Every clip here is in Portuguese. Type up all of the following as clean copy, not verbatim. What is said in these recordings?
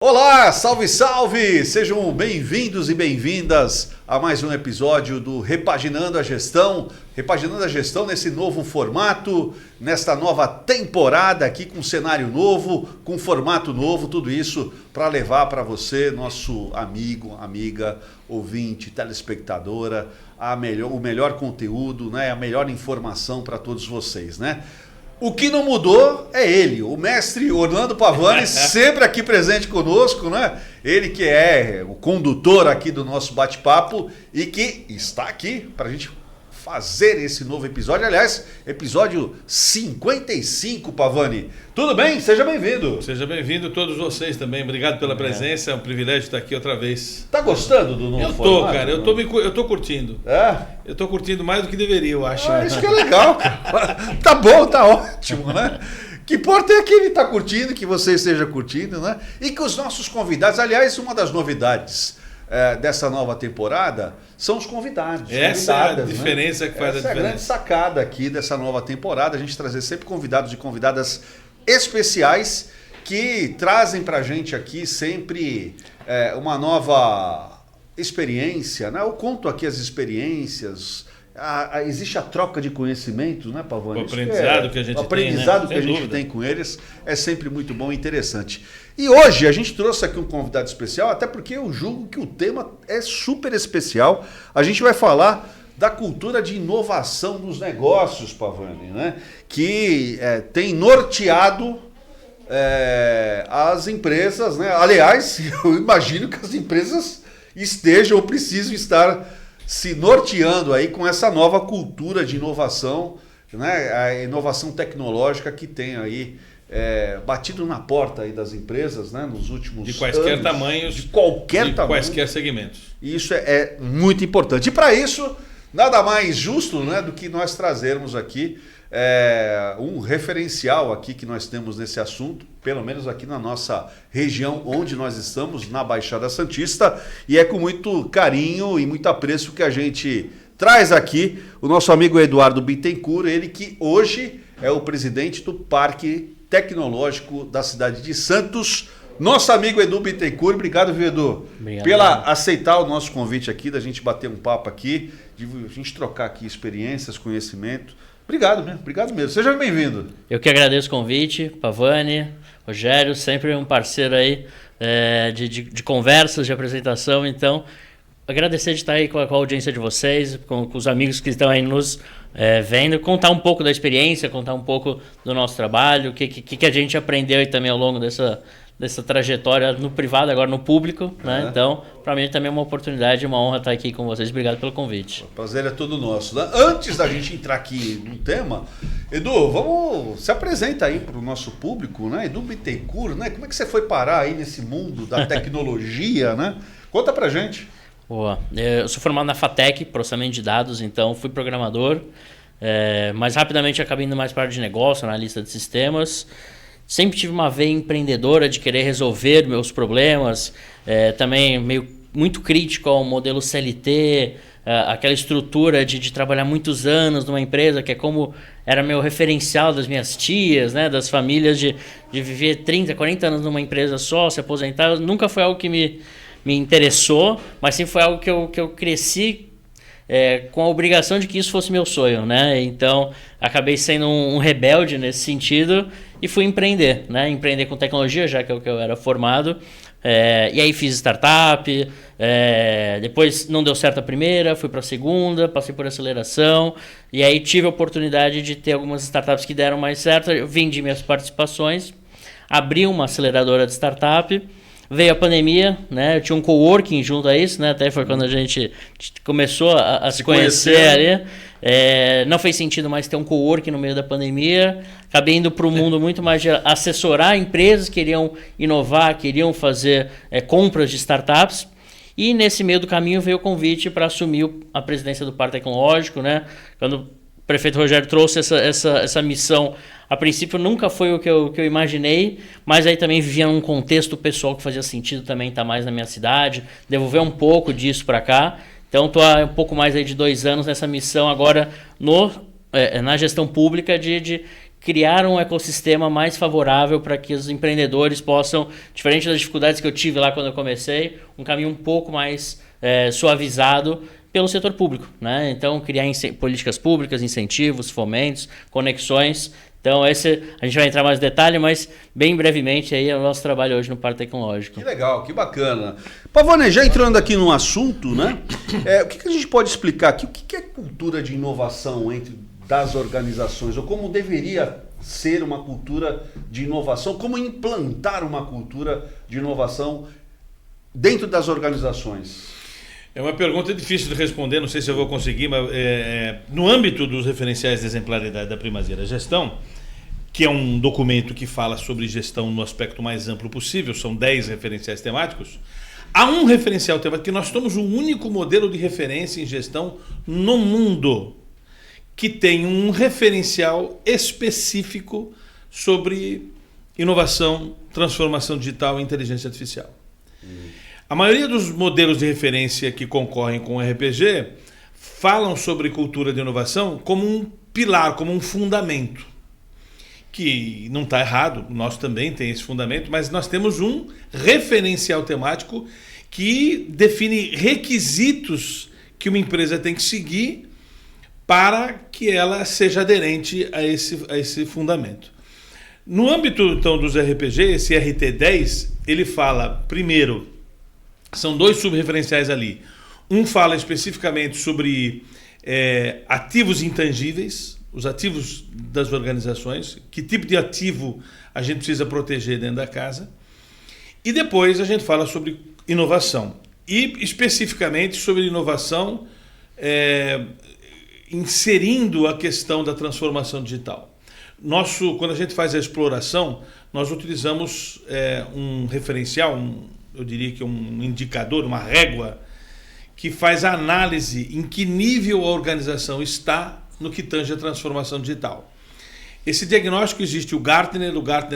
Olá, salve, salve! Sejam bem-vindos e bem-vindas a mais um episódio do Repaginando a Gestão. Repaginando a Gestão nesse novo formato, nesta nova temporada aqui com cenário novo, com formato novo, tudo isso para levar para você, nosso amigo, amiga, ouvinte, telespectadora, o melhor conteúdo, né, a melhor informação para todos vocês, né? O que não mudou é ele, o mestre Orlando Pavani, sempre aqui presente conosco, né? Ele que é o condutor aqui do nosso bate-papo e que está aqui para a gente fazer esse novo episódio. Aliás, episódio 55, Pavani. Tudo bem? Seja bem-vindo. Seja bem-vindo todos vocês também. Obrigado pela presença. É um privilégio estar aqui outra vez. Tá gostando do novo formato? Eu tô, cara. Eu tô curtindo. É? Eu tô curtindo mais do que deveria, eu acho. Isso que é legal, cara. Tá bom, tá ótimo, né? O que importa é que ele tá curtindo, que você esteja curtindo, né? E que os nossos convidados, aliás, uma das novidades dessa nova temporada são os convidados. Essa é a diferença, né? Que faz a diferença. Essa é a grande sacada aqui dessa nova temporada, a gente trazer sempre convidados e convidadas especiais que trazem pra gente aqui sempre uma nova experiência, né? Eu conto aqui as experiências. Existe a troca de conhecimento, né, Pavani? O aprendizado que a gente tem, né? O aprendizado que a gente tem com eles é sempre muito bom e interessante. E hoje a gente trouxe aqui um convidado especial, até porque eu julgo que o tema é super especial. A gente vai falar da cultura de inovação nos negócios, Pavani, né? Que tem norteado as empresas, né? Aliás, eu imagino que as empresas estejam ou precisam estar se norteando aí com essa nova cultura de inovação, né? A inovação tecnológica que tem aí batido na porta aí das empresas, né? Nos últimos de quaisquer anos, tamanhos, de qualquer tamanho, quaisquer segmentos. Isso é muito importante. E para isso, nada mais justo, né, do que nós trazermos aqui um referencial aqui que nós temos nesse assunto, pelo menos aqui na nossa região onde nós estamos, na Baixada Santista, e é com muito carinho e muito apreço que a gente traz aqui o nosso amigo Eduardo Bittencourt, ele que hoje é o presidente do Parque Tecnológico da cidade de Santos. Nosso amigo Edu Bittencourt, obrigado, viu, Edu? Obrigado, pela aceitar o nosso convite aqui, da gente bater um papo aqui, de a gente trocar aqui experiências, conhecimento. Obrigado mesmo. Seja bem-vindo. Eu que agradeço o convite, Pavani, Rogério, sempre um parceiro aí de conversas, de apresentação. Então, agradecer de estar aí com a audiência de vocês, com os amigos que estão aí nos vendo, contar um pouco da experiência, contar um pouco do nosso trabalho, o que a gente aprendeu aí também ao longo dessa trajetória no privado, agora no público, né? Então, para mim também é uma oportunidade, uma honra estar aqui com vocês. Obrigado pelo convite. O prazer é todo nosso, né? Antes da gente entrar aqui no tema, Edu, se apresenta aí para o nosso público, né? Edu Bittencourt, né? Como é que você foi parar aí nesse mundo da tecnologia, né? Conta pra gente. Boa. Eu sou formado na FATEC, processamento de dados, então fui programador, mas rapidamente acabei indo mais para a área de negócio, analista de sistemas. Sempre tive uma veia empreendedora de querer resolver meus problemas, também muito crítico ao modelo CLT, aquela estrutura de trabalhar muitos anos numa empresa, que é como era meu referencial das minhas tias, né, das famílias de viver 30, 40 anos numa empresa só, se aposentar. Nunca foi algo que me interessou, mas sempre foi algo que eu cresci com a obrigação de que isso fosse meu sonho, né? Então, acabei sendo um rebelde nesse sentido e fui empreender, né? Empreender com tecnologia, já que é o que eu era formado. E aí fiz startup, depois não deu certo a primeira, fui para a segunda, passei por aceleração, e aí tive a oportunidade de ter algumas startups que deram mais certo. Eu vendi minhas participações, abri uma aceleradora de startup. Veio a pandemia, né? Eu tinha um coworking junto a isso, né? Até foi quando a gente começou a se conhecer ali. Não fez sentido mais ter um coworking no meio da pandemia. Acabei indo para o mundo muito mais de assessorar empresas que queriam inovar, queriam fazer compras de startups. E nesse meio do caminho veio o convite para assumir a presidência do Parque Tecnológico, né? Quando o prefeito Rogério trouxe essa missão, a princípio nunca foi o que eu imaginei, mas aí também vivia num contexto pessoal que fazia sentido também estar mais na minha cidade, devolver um pouco disso para cá. Então estou há um pouco mais aí de 2 anos nessa missão agora na gestão pública de criar um ecossistema mais favorável para que os empreendedores possam, diferente das dificuldades que eu tive lá quando eu comecei, um caminho um pouco mais suavizado pelo setor público, né? Então, criar políticas públicas, incentivos, fomentos, conexões. Então, a gente vai entrar mais em detalhe, mas bem brevemente aí é o nosso trabalho hoje no Parque Tecnológico. Que legal, que bacana. Pavone, já entrando aqui no assunto, né? O que a gente pode explicar aqui? O que é cultura de inovação das organizações? Ou como deveria ser uma cultura de inovação? Como implantar uma cultura de inovação dentro das organizações? É uma pergunta difícil de responder, não sei se eu vou conseguir, mas no âmbito dos referenciais de exemplaridade da Primazia da Gestão, que é um documento que fala sobre gestão no aspecto mais amplo possível, são 10 referenciais temáticos, há um referencial temático que nós somos o único modelo de referência em gestão no mundo que tem um referencial específico sobre inovação, transformação digital e inteligência artificial. A maioria dos modelos de referência que concorrem com o RPG falam sobre cultura de inovação como um pilar, como um fundamento. Que não está errado, nós também temos esse fundamento, mas nós temos um referencial temático que define requisitos que uma empresa tem que seguir para que ela seja aderente a esse fundamento. No âmbito então dos RPG, esse RT10, ele fala, primeiro, são 2 subreferenciais ali. Um fala especificamente sobre ativos intangíveis, os ativos das organizações, que tipo de ativo a gente precisa proteger dentro da casa. E depois a gente fala sobre inovação. E especificamente sobre inovação inserindo a questão da transformação digital. Quando a gente faz a exploração, nós utilizamos um referencial, eu diria que um indicador, uma régua, que faz a análise em que nível a organização está no que tange a transformação digital. Esse diagnóstico existe, o Gartner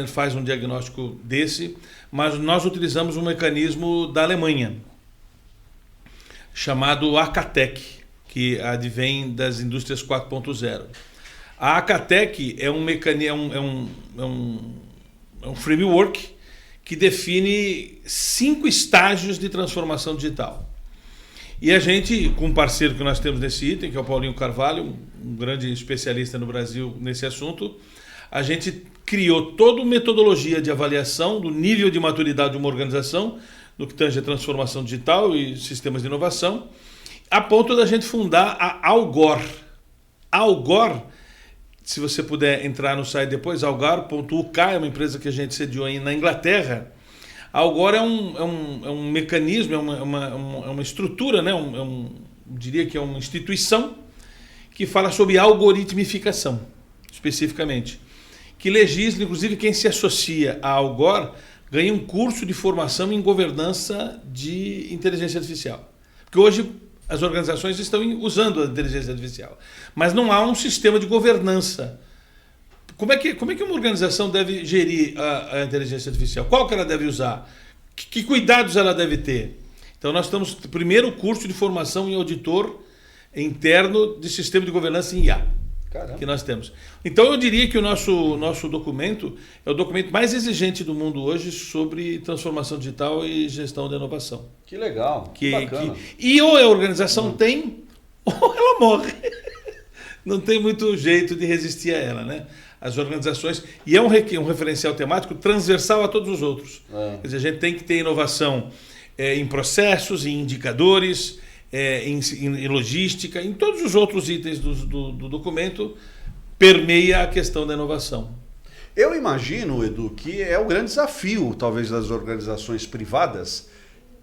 faz um diagnóstico desse, mas nós utilizamos um mecanismo da Alemanha, chamado ACATEC, que advém das indústrias 4.0. A ACATEC é um framework que define 5 estágios de transformação digital. E a gente, com um parceiro que nós temos nesse item, que é o Paulinho Carvalho, um grande especialista no Brasil nesse assunto, a gente criou toda uma metodologia de avaliação do nível de maturidade de uma organização, no que tange a transformação digital e sistemas de inovação, a ponto da gente fundar a Algor. A Algor, se você puder entrar no site depois, algor.uk, é uma empresa que a gente sediou na Inglaterra. A Algor é um mecanismo, é uma estrutura, né? Diria que é uma instituição que fala sobre algoritmificação, especificamente. Que legisla, inclusive, quem se associa a Algor ganha um curso de formação em governança de inteligência artificial. Porque hoje as organizações estão usando a inteligência artificial, mas não há um sistema de governança. Como é que uma organização deve gerir a inteligência artificial? Qual que ela deve usar? Que cuidados ela deve ter? Então nós estamos, primeiro, o curso de formação em auditor interno de sistema de governança em IA. Caramba. Que nós temos. Então eu diria que o nosso documento é o documento mais exigente do mundo hoje sobre transformação digital e gestão da inovação. Que legal, que bacana. E ou a organização tem, ou ela morre. Não tem muito jeito de resistir a ela, né? As organizações, e é um referencial temático transversal a todos os outros. Quer dizer, a gente tem que ter inovação em processos, em indicadores, em logística, em todos os outros itens do documento, permeia a questão da inovação. Eu imagino, Edu, que é o grande desafio, talvez, das organizações privadas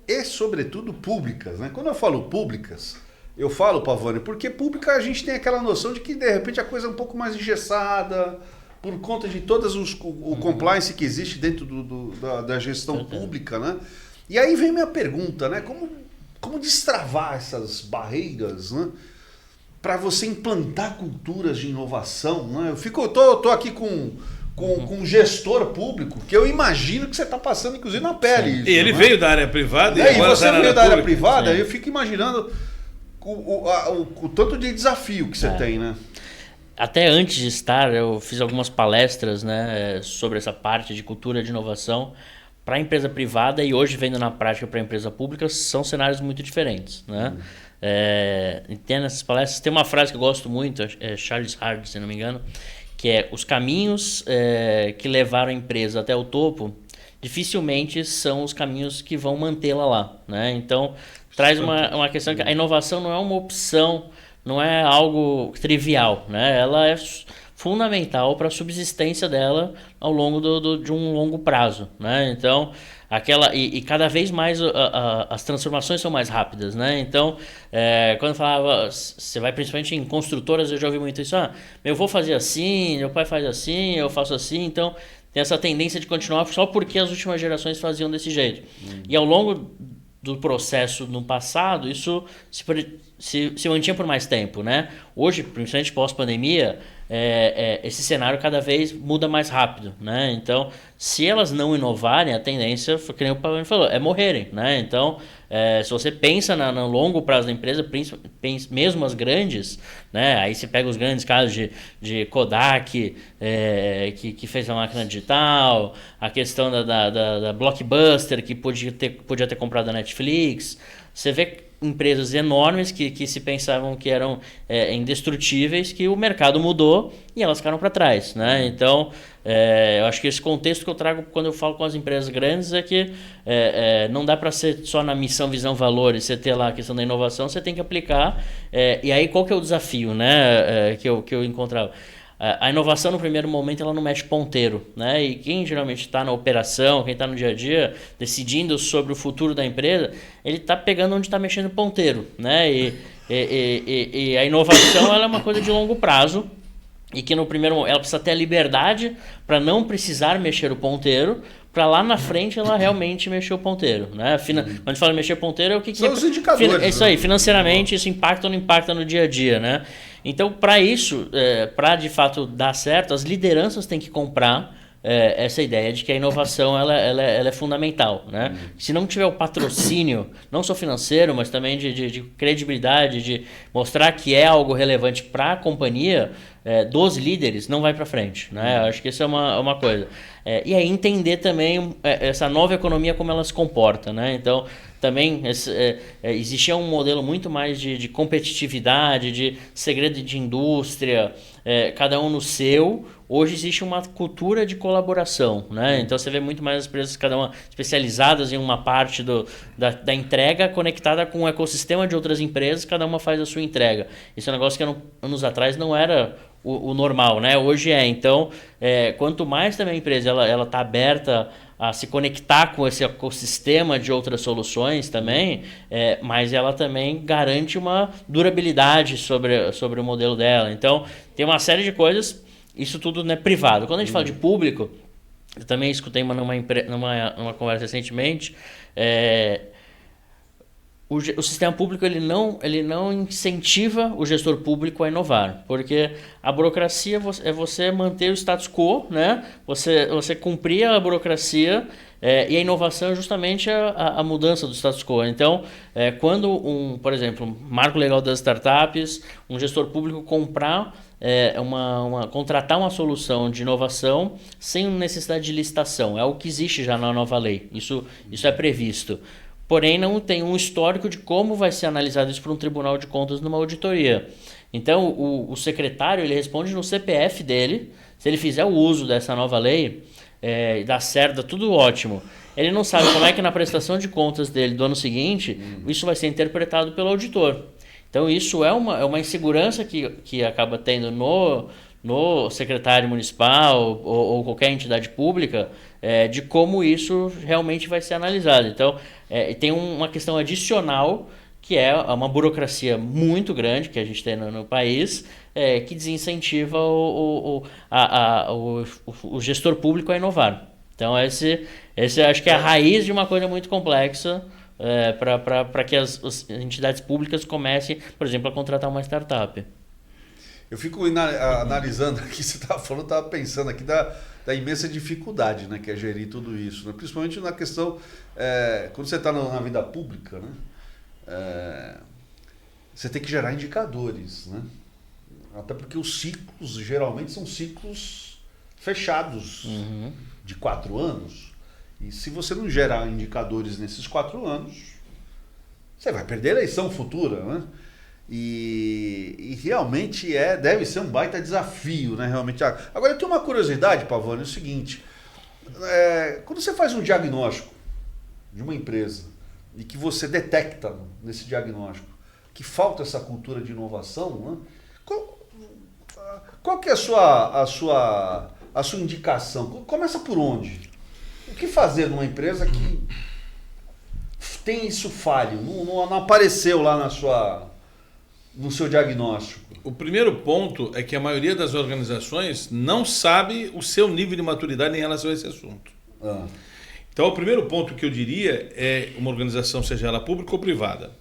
e, sobretudo, públicas, né? Quando eu falo públicas, eu falo, Pavone, porque pública a gente tem aquela noção de que, de repente, a coisa é um pouco mais engessada, por conta de todas o compliance que existe dentro da gestão pública, né? E aí vem minha pergunta, né? Como destravar essas barreiras, né? Para você implantar culturas de inovação, né? Eu tô aqui com um gestor público, que eu imagino que você está passando, inclusive, na pele. Isso, e ele veio da área privada. E você veio da área privada, eu fico imaginando o tanto de desafio que você tem, né? até antes de estar, eu fiz algumas palestras, né, sobre essa parte de cultura de inovação para a empresa privada e hoje vendo na prática para a empresa pública são cenários muito diferentes, né? Entendo essas palestras. Tem uma frase que eu gosto muito, é Charles Hard, se não me engano, que é: os caminhos que levaram a empresa até o topo dificilmente são os caminhos que vão mantê-la lá, né? Então traz uma questão que a inovação não é uma opção, não é algo trivial, né? Ela é fundamental para a subsistência dela ao longo de um longo prazo, né? Então, e cada vez mais as transformações são mais rápidas, né? Então, quando eu falava, você vai principalmente em construtoras, eu já ouvi muito isso, eu vou fazer assim, meu pai faz assim, eu faço assim, então tem essa tendência de continuar só porque as últimas gerações faziam desse jeito. E ao longo do processo no passado, isso se mantinha por mais tempo, né? Hoje, principalmente pós-pandemia, esse cenário cada vez muda mais rápido, né? Então, se elas não inovarem, a tendência, que nem o Paulo falou, é morrerem, né? Então, se você pensa no longo prazo da empresa, mesmo as grandes, né? Aí você pega os grandes casos de Kodak, que fez a máquina digital, a questão da Blockbuster, que podia ter comprado a Netflix. Você vê empresas enormes que se pensavam que eram indestrutíveis, que o mercado mudou e elas ficaram para trás, né? Então, eu acho que esse contexto que eu trago quando eu falo com as empresas grandes é que não dá para ser só na missão, visão, valores, você ter lá a questão da inovação, você tem que aplicar. E aí qual que é o desafio, né, que eu encontrava? A inovação no primeiro momento ela não mexe ponteiro, né? E quem geralmente está na operação, quem está no dia a dia decidindo sobre o futuro da empresa, ele está pegando onde está mexendo ponteiro, né? E a inovação ela é uma coisa de longo prazo e que no primeiro momento ela precisa ter a liberdade para não precisar mexer o ponteiro, para lá na frente ela realmente mexer o ponteiro, né? Quando a gente fala mexer o ponteiro, é o que são os indicadores. É isso aí, financeiramente isso impacta ou não impacta no dia a dia, né? Então, para isso, para de fato dar certo, as lideranças têm que comprar essa ideia de que a inovação ela é fundamental, né? Se não tiver o patrocínio, não só financeiro, mas também de credibilidade, de mostrar que é algo relevante para a companhia, dos líderes, não vai para frente, né? Acho que isso é uma coisa. E aí entender também essa nova economia, como ela se comporta, né? Então, também existia um modelo muito mais de competitividade, de segredo de indústria, cada um no seu. Hoje existe uma cultura de colaboração, né? Então você vê muito mais as empresas, cada uma especializadas em uma parte da entrega, conectada com o ecossistema de outras empresas, cada uma faz a sua entrega. Isso é um negócio que anos atrás não era o normal, né? Hoje é. Então, quanto mais também a empresa ela está aberta a se conectar com esse ecossistema de outras soluções também, mas ela também garante uma durabilidade sobre o modelo dela. Então, tem uma série de coisas, isso tudo não é privado. Quando a gente fala de público, eu também escutei numa conversa recentemente, o sistema público ele não incentiva o gestor público a inovar, porque a burocracia é você manter o status quo, né? Você cumprir a burocracia, e a inovação é justamente a mudança do status quo. Então, quando por exemplo, um marco legal das startups, um gestor público contratar uma solução de inovação sem necessidade de licitação, é o que existe já na nova lei. Isso é previsto. Porém, não tem um histórico de como vai ser analisado isso por um tribunal de contas numa auditoria. Então, o secretário ele responde no CPF dele. Se ele fizer o uso dessa nova lei, dá certo, dá tudo ótimo. Ele não sabe como é que na prestação de contas dele do ano seguinte, isso vai ser interpretado pelo auditor. Então, isso é uma insegurança que acaba tendo no secretário municipal ou qualquer entidade pública, de como isso realmente vai ser analisado. Então, tem uma questão adicional, que é uma burocracia muito grande que a gente tem no país, que desincentiva o gestor público a inovar. Então, esse acho que é a raiz de uma coisa muito complexa, para que as entidades públicas comecem, por exemplo, a contratar uma startup. Eu fico analisando aqui, você estava falando, estava pensando aqui da imensa dificuldade, né, que é gerir tudo isso, né? Principalmente na questão, quando você está na vida pública, né, você tem que gerar indicadores, né? Até porque os ciclos geralmente são ciclos fechados de 4 anos. E se você não gerar indicadores nesses 4 anos, você vai perder a eleição futura, né? E realmente deve ser um baita desafio, né? Realmente. Agora, eu tenho uma curiosidade, Pavone, é o seguinte. Quando você faz um diagnóstico de uma empresa e que você detecta nesse diagnóstico que falta essa cultura de inovação, né? Qual que é a sua indicação? Começa por onde? O que fazer numa empresa que tem isso falho? Não apareceu lá no seu diagnóstico? O primeiro ponto é que a maioria das organizações não sabe o seu nível de maturidade em relação a esse assunto. Então, o primeiro ponto que eu diria é uma organização, seja ela pública ou privada.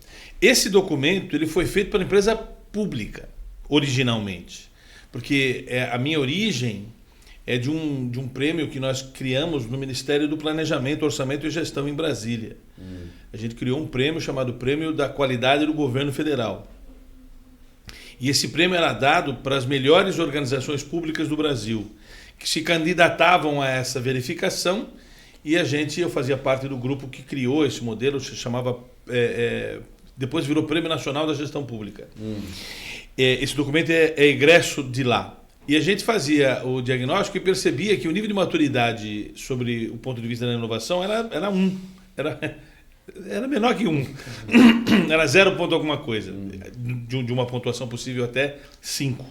Esse documento ele foi feito para uma empresa pública, originalmente. Porque a minha origem é de um prêmio que nós criamos no Ministério do Planejamento, Orçamento e Gestão em Brasília. A gente criou um prêmio chamado Prêmio da Qualidade do Governo Federal. E esse prêmio era dado para as melhores organizações públicas do Brasil, que se candidatavam a essa verificação, e eu fazia parte do grupo que criou esse modelo, se chamava, depois virou Prêmio Nacional da Gestão Pública. Esse documento é egresso de lá. E a gente fazia o diagnóstico e percebia que o nível de maturidade sobre o ponto de vista da inovação era 1. Era menor que 1. Era 0 ponto alguma coisa. De uma pontuação possível até 5.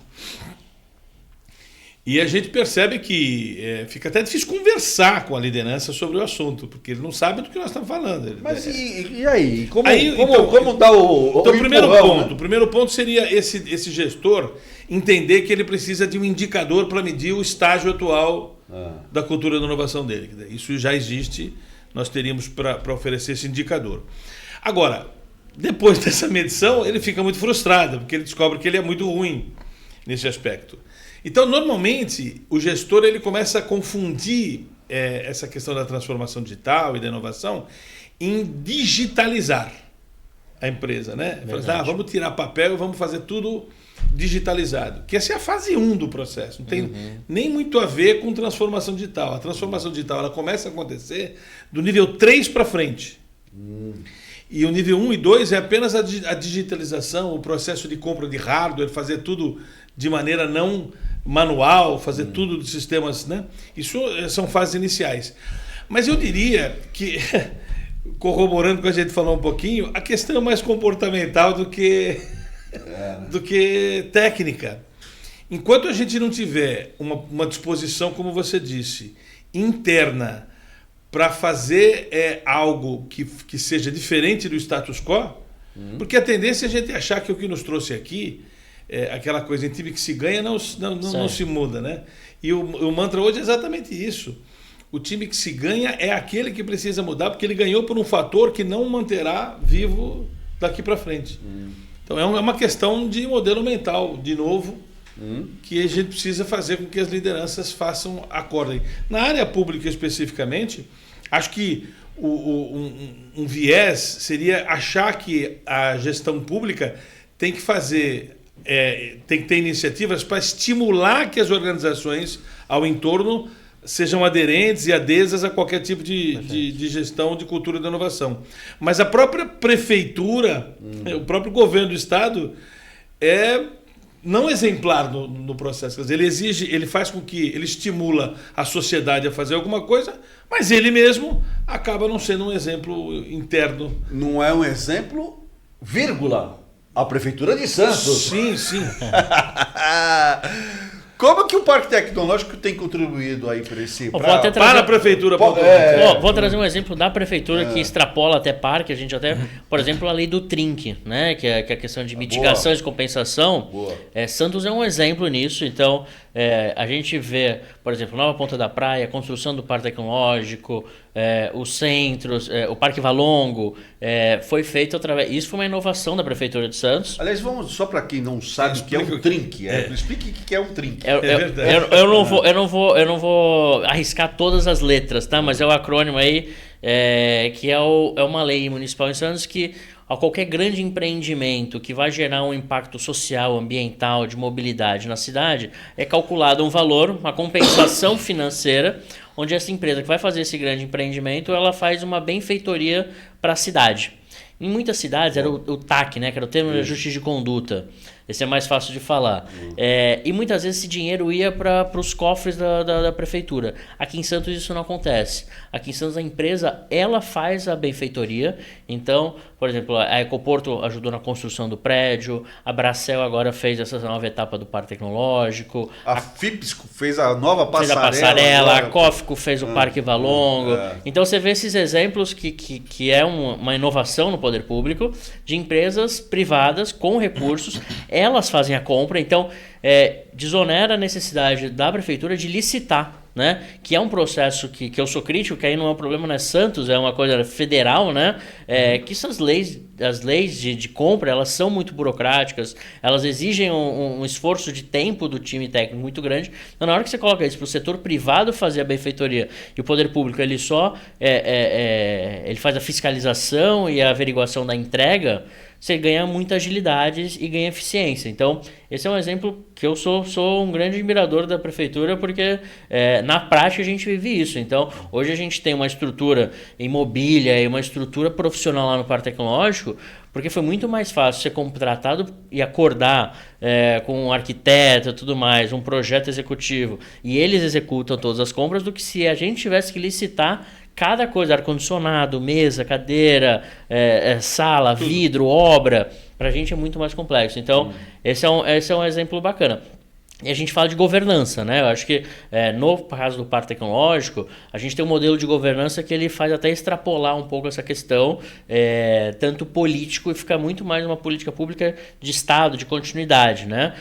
E a gente percebe que fica até difícil conversar com a liderança sobre o assunto, porque ele não sabe do que nós estamos falando. Mas e aí? Como dar o primeiro empurrão, ponto? Né? O primeiro ponto seria esse gestor entender que ele precisa de um indicador para medir o estágio atual da cultura da inovação dele. Isso já existe, nós teríamos para oferecer esse indicador. Agora, depois dessa medição, ele fica muito frustrado, porque ele descobre que ele é muito ruim nesse aspecto. Então, normalmente, o gestor ele começa a confundir essa questão da transformação digital e da inovação em digitalizar a empresa, né? Vamos tirar papel e vamos fazer tudo digitalizado. Que essa é a fase 1 do processo. Não tem nem muito a ver com transformação digital. A transformação digital ela começa a acontecer do nível 3 para frente. E o nível 1 e 2 é apenas a digitalização, o processo de compra de hardware, fazer tudo de maneira não manual, fazer tudo de sistemas, né? Isso são fases iniciais. Mas eu diria que, corroborando com o que a gente falou um pouquinho, a questão é mais comportamental do que técnica. Enquanto a gente não tiver uma disposição, como você disse, interna para fazer algo que seja diferente do status quo, porque a tendência é a gente achar que o que nos trouxe aqui aquela coisa em time que se ganha não se muda, né? E o mantra hoje é exatamente isso. O time que se ganha é aquele que precisa mudar, porque ele ganhou por um fator que não manterá vivo daqui para frente. Então é uma questão de modelo mental, de novo, que a gente precisa fazer com que as lideranças acordem. Na área pública especificamente, acho que um viés seria achar que a gestão pública tem que tem que ter iniciativas para estimular que as organizações ao entorno sejam aderentes e adesas a qualquer tipo de gestão de cultura da inovação. Mas a própria prefeitura, o próprio governo do estado é não exemplar no processo. Quer dizer, ele faz com que ele estimula a sociedade a fazer alguma coisa, mas ele mesmo acaba não sendo um exemplo interno. Não é um exemplo, vírgula. A Prefeitura de Santos. Sim, sim. Como que o Parque Tecnológico tem contribuído aí para a Prefeitura? Vou trazer um exemplo da Prefeitura que extrapola até parque. A gente até, por exemplo, a lei do Trinque, né? que é a questão de mitigação e de compensação. Santos é um exemplo nisso. Então, a gente vê, por exemplo, Nova Ponta da Praia, a construção do Parque Tecnológico, os centros, o Parque Valongo, foi feito através... Isso foi uma inovação da Prefeitura de Santos. Aliás, vamos só para quem não sabe o que é um trinque. Explique o que é um trinque. Eu não vou arriscar todas as letras, tá? Mas é o acrônimo aí, que é uma lei municipal em Santos que a qualquer grande empreendimento que vai gerar um impacto social, ambiental, de mobilidade na cidade, é calculado um valor, uma compensação financeira, onde essa empresa que vai fazer esse grande empreendimento, ela faz uma benfeitoria para a cidade. Em muitas cidades era o TAC, né, que era o termo de ajuste de conduta. Esse é mais fácil de falar. E muitas vezes esse dinheiro ia para os cofres da prefeitura. Aqui em Santos isso não acontece. Aqui em Santos a empresa ela faz a benfeitoria. Então, por exemplo, a Ecoporto ajudou na construção do prédio, a Bracel agora fez essa nova etapa do Parque Tecnológico. A FIPS fez a nova passarela. Fez a passarela, a Cófico fez o Parque Valongo. Então você vê esses exemplos que é uma inovação no poder público de empresas privadas com recursos. Elas fazem a compra, então desonera a necessidade da prefeitura de licitar, né? Que é um processo que eu sou crítico, que aí não é um problema, não é Santos, é uma coisa federal, né? Que essas leis, as leis de compra, elas são muito burocráticas, elas exigem um esforço de tempo do time técnico muito grande. Então, na hora que você coloca isso para o setor privado fazer a benfeitoria e o poder público ele só ele faz a fiscalização e a averiguação da entrega, você ganha muita agilidade e ganha eficiência. Então, esse é um exemplo que eu sou um grande admirador da prefeitura, porque na prática a gente vive isso. Então, hoje a gente tem uma estrutura em mobília e uma estrutura profissional lá no Parque Tecnológico, porque foi muito mais fácil ser contratado e acordar com um arquiteto e tudo mais, um projeto executivo, e eles executam todas as compras, do que se a gente tivesse que licitar cada coisa, ar-condicionado, mesa, cadeira, sala, vidro, obra. Para a gente é muito mais complexo. Então, esse é um exemplo bacana. E a gente fala de governança, né? Eu acho que no caso do Parque Tecnológico, a gente tem um modelo de governança que ele faz até extrapolar um pouco essa questão, tanto político, e fica muito mais uma política pública de Estado, de continuidade, né?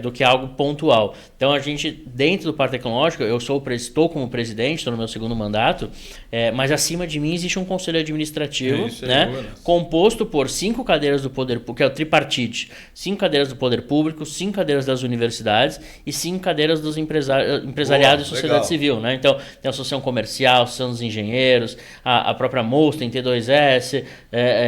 Do que algo pontual. Então a gente, dentro do Parque Tecnológico, eu estou como presidente, estou no meu segundo mandato, mas acima de mim existe um conselho administrativo, né? Composto por 5 cadeiras do poder público, que é o tripartite, 5 cadeiras do poder público, 5 cadeiras das universidades e 5 cadeiras dos empresariado e sociedade legal. Civil, né? Então, tem a Associação Comercial, a Associação dos Engenheiros, a própria Molsten, T2S,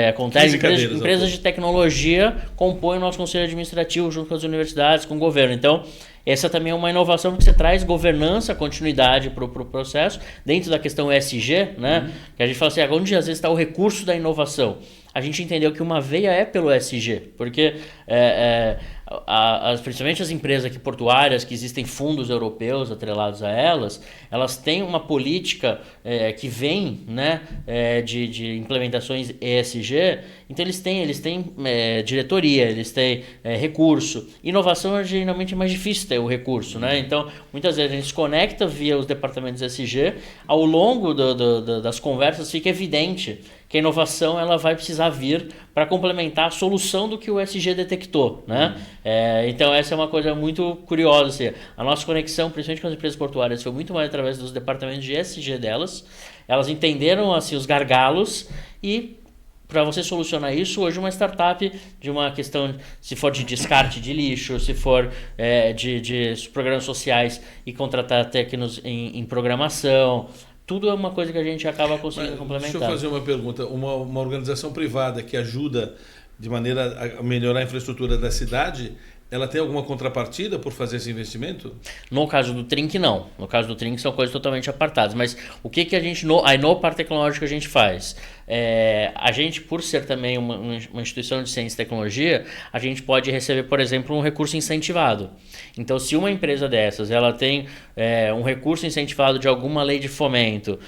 acontece, empresas de tecnologia compõem o nosso conselho administrativo junto com as universidades, com o governo. Então, essa também é uma inovação, porque você traz governança, continuidade para o processo, dentro da questão ESG, né? Que a gente fala assim, onde às vezes está o recurso da inovação? A gente entendeu que uma veia é pelo ESG, porque principalmente as empresas aqui portuárias, que existem fundos europeus atrelados a elas têm uma política que vem, né, de implementações ESG. Então eles têm diretoria, eles têm recurso. Inovação geralmente é mais difícil ter o recurso, né? Então muitas vezes a gente se conecta via os departamentos ESG. Ao longo das conversas fica evidente que a inovação ela vai precisar vir para complementar a solução do que o ESG detectou, né? Então essa é uma coisa muito curiosa. Assim, a nossa conexão, principalmente com as empresas portuárias, foi muito mais através dos departamentos de ESG delas. Elas entenderam assim, os gargalos, e para você solucionar isso, hoje uma startup de uma questão, se for de descarte de lixo, se for de programas sociais e contratar técnicos em programação, tudo é uma coisa que a gente acaba conseguindo complementar. Deixa eu fazer uma pergunta. Uma organização privada que ajuda de maneira a melhorar a infraestrutura da cidade, ela tem alguma contrapartida por fazer esse investimento? No caso do Trinc, não. No caso do Trinc são coisas totalmente apartadas. Mas o que a gente, no Parque Tecnológico, a gente faz? A gente, por ser também uma instituição de ciência e tecnologia, a gente pode receber, por exemplo, um recurso incentivado. Então, se uma empresa dessas ela tem um recurso incentivado de alguma lei de fomento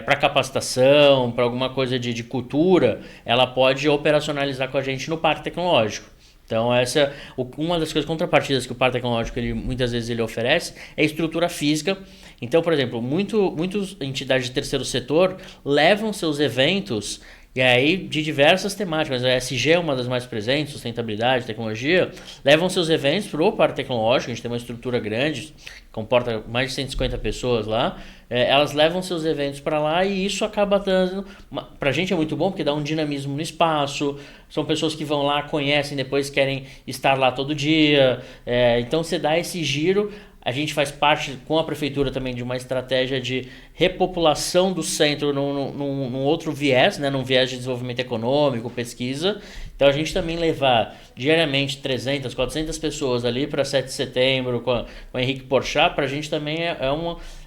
para capacitação, para alguma coisa de cultura, ela pode operacionalizar com a gente no Parque Tecnológico. Então, essa uma das coisas contrapartidas que o Parque Tecnológico muitas vezes ele oferece é estrutura física. Então, por exemplo, muitas entidades de terceiro setor levam seus eventos, e aí de diversas temáticas, a ESG é uma das mais presentes, sustentabilidade, tecnologia, levam seus eventos para o Parque Tecnológico. A gente tem uma estrutura grande, comporta mais de 150 pessoas lá, elas levam seus eventos para lá, e isso acaba dando, para a gente é muito bom, porque dá um dinamismo no espaço, são pessoas que vão lá, conhecem, depois querem estar lá todo dia, então você dá esse giro. A gente faz parte, com a prefeitura também, de uma estratégia de repopulação do centro num outro viés, né? Num viés de desenvolvimento econômico, pesquisa. Então a gente também levar diariamente 300, 400 pessoas ali para 7 de setembro com o Henrique Porchat, para a gente também é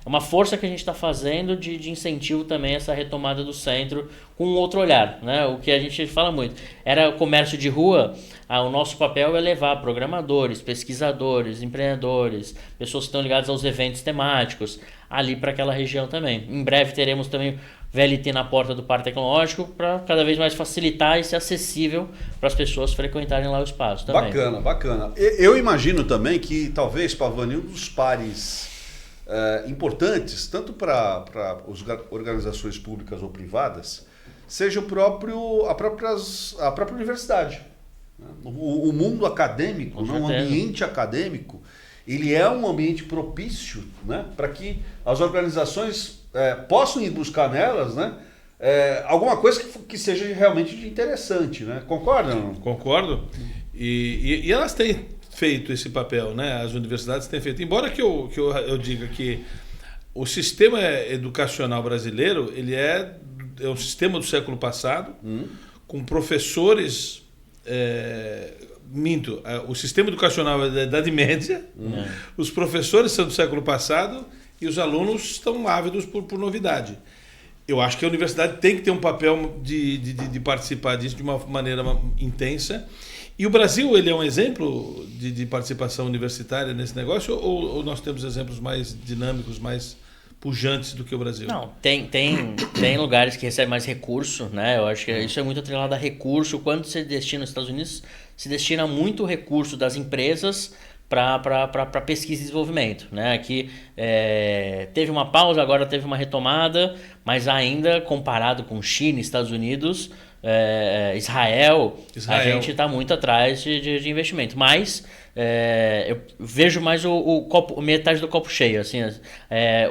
uma força que a gente está fazendo de incentivo também a essa retomada do centro com um outro olhar, né? O que a gente fala muito. Era o comércio de rua, o nosso papel é levar programadores, pesquisadores, empreendedores, pessoas que estão ligadas aos eventos temáticos ali para aquela região também. Em breve teremos também VLT na porta do Parque Tecnológico para cada vez mais facilitar e ser acessível para as pessoas frequentarem lá o espaço também. Bacana, bacana. Eu imagino também que talvez, Pavani, um dos pares importantes, tanto para as organizações públicas ou privadas, seja a própria universidade. O mundo acadêmico, um ambiente acadêmico, ele é um ambiente propício, né, para que as organizações possam ir buscar nelas, né, alguma coisa que seja realmente interessante, né? Concordam? Concordo. E elas têm feito esse papel, né? As universidades têm feito. Embora que eu diga que o sistema educacional brasileiro, ele é um sistema do século passado, com professores... o sistema educacional é da Idade Média, os professores são do século passado e os alunos estão ávidos por novidade. Eu acho que a universidade tem que ter um papel de participar disso de uma maneira intensa. E o Brasil, ele é um exemplo de participação universitária nesse negócio, ou nós temos exemplos mais dinâmicos, mais pujantes do que o Brasil? Não, tem lugares que recebem mais recurso, né? Eu acho que isso é muito atrelado a recurso. Quando se destina nos Estados Unidos, se destina muito recurso das empresas para pesquisa e desenvolvimento, né? Aqui teve uma pausa, agora teve uma retomada, mas ainda comparado com China, Estados Unidos, Israel, a gente está muito atrás de investimento. Mas eu vejo mais metade do copo cheio. Assim,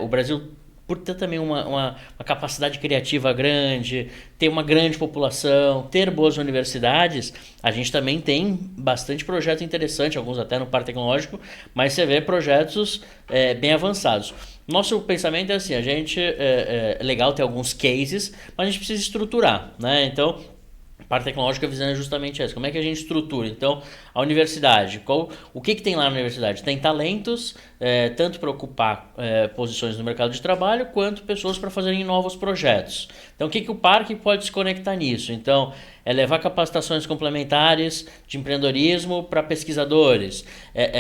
o Brasil, por ter também uma capacidade criativa grande, ter uma grande população, ter boas universidades, a gente também tem bastante projeto interessante, alguns até no Parque Tecnológico, mas você vê projetos bem avançados. Nosso pensamento é assim, é legal ter alguns cases, mas a gente precisa estruturar, né? Então, a Parque Tecnológico visando justamente isso. Como é que a gente estrutura? Então, a universidade, o que tem lá na universidade? Tem talentos, tanto para ocupar posições no mercado de trabalho, quanto pessoas para fazerem novos projetos. Então, o que o parque pode se conectar nisso? Então, levar capacitações complementares de empreendedorismo para pesquisadores,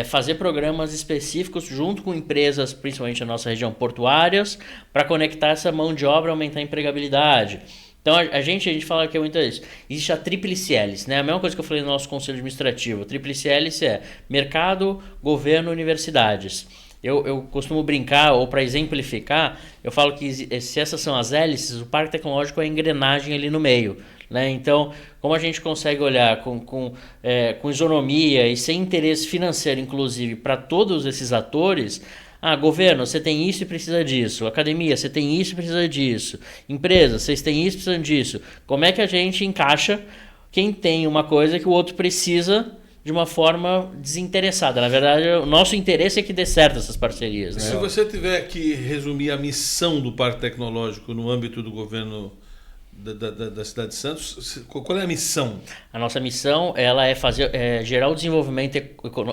fazer programas específicos junto com empresas, principalmente na nossa região, portuárias, para conectar essa mão de obra e aumentar a empregabilidade. Então a gente fala que é muito isso. Existe a tríplice hélice, né? A mesma coisa que eu falei no nosso conselho administrativo. A tríplice hélice é mercado, governo, universidades. Eu costumo brincar, ou para exemplificar, eu falo que se essas são as hélices, o Parque Tecnológico é a engrenagem ali no meio, né? Então, como a gente consegue olhar com isonomia e sem interesse financeiro, inclusive, para todos esses atores... governo, você tem isso e precisa disso. Academia, você tem isso e precisa disso. Empresa, vocês têm isso e precisam disso. Como é que a gente encaixa quem tem uma coisa que o outro precisa de uma forma desinteressada? Na verdade, o nosso interesse é que dê certo essas parcerias, né? Se você tiver que resumir a missão do Parque Tecnológico no âmbito do governo da cidade de Santos, qual é a missão? A nossa missão ela é gerar o desenvolvimento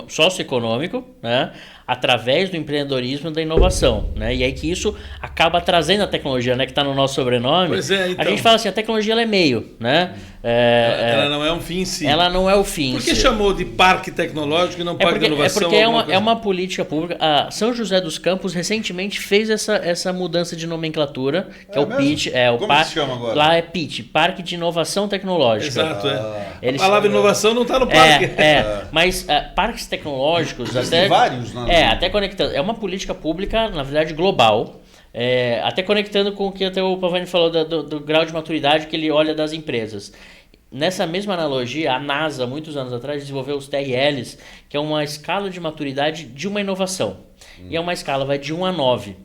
socioeconômico, né, através do empreendedorismo e da inovação, né? E aí que isso acaba trazendo a tecnologia, né, que está no nosso sobrenome. Pois é, então. A gente fala assim, a tecnologia ela é meio, né? Ela não é um fim em si. Ela não é o fim. Por que chamou de Parque Tecnológico e não Parque de Inovação? Porque é uma política pública. A São José dos Campos recentemente fez essa mudança de nomenclatura, que é o PIT. Como se chama agora? Lá é PIT, Parque de Inovação Tecnológica. Exato, a palavra inovação não está no parque. Mas parques tecnológicos... Existem vários, né? Até conectando. É uma política pública, na verdade, global. Até conectando com o que até o Pavani falou do grau de maturidade que ele olha das empresas. Nessa mesma analogia, a NASA, muitos anos atrás, desenvolveu os TRLs, que é uma escala de maturidade de uma inovação. E é uma escala, vai de 1 a 9.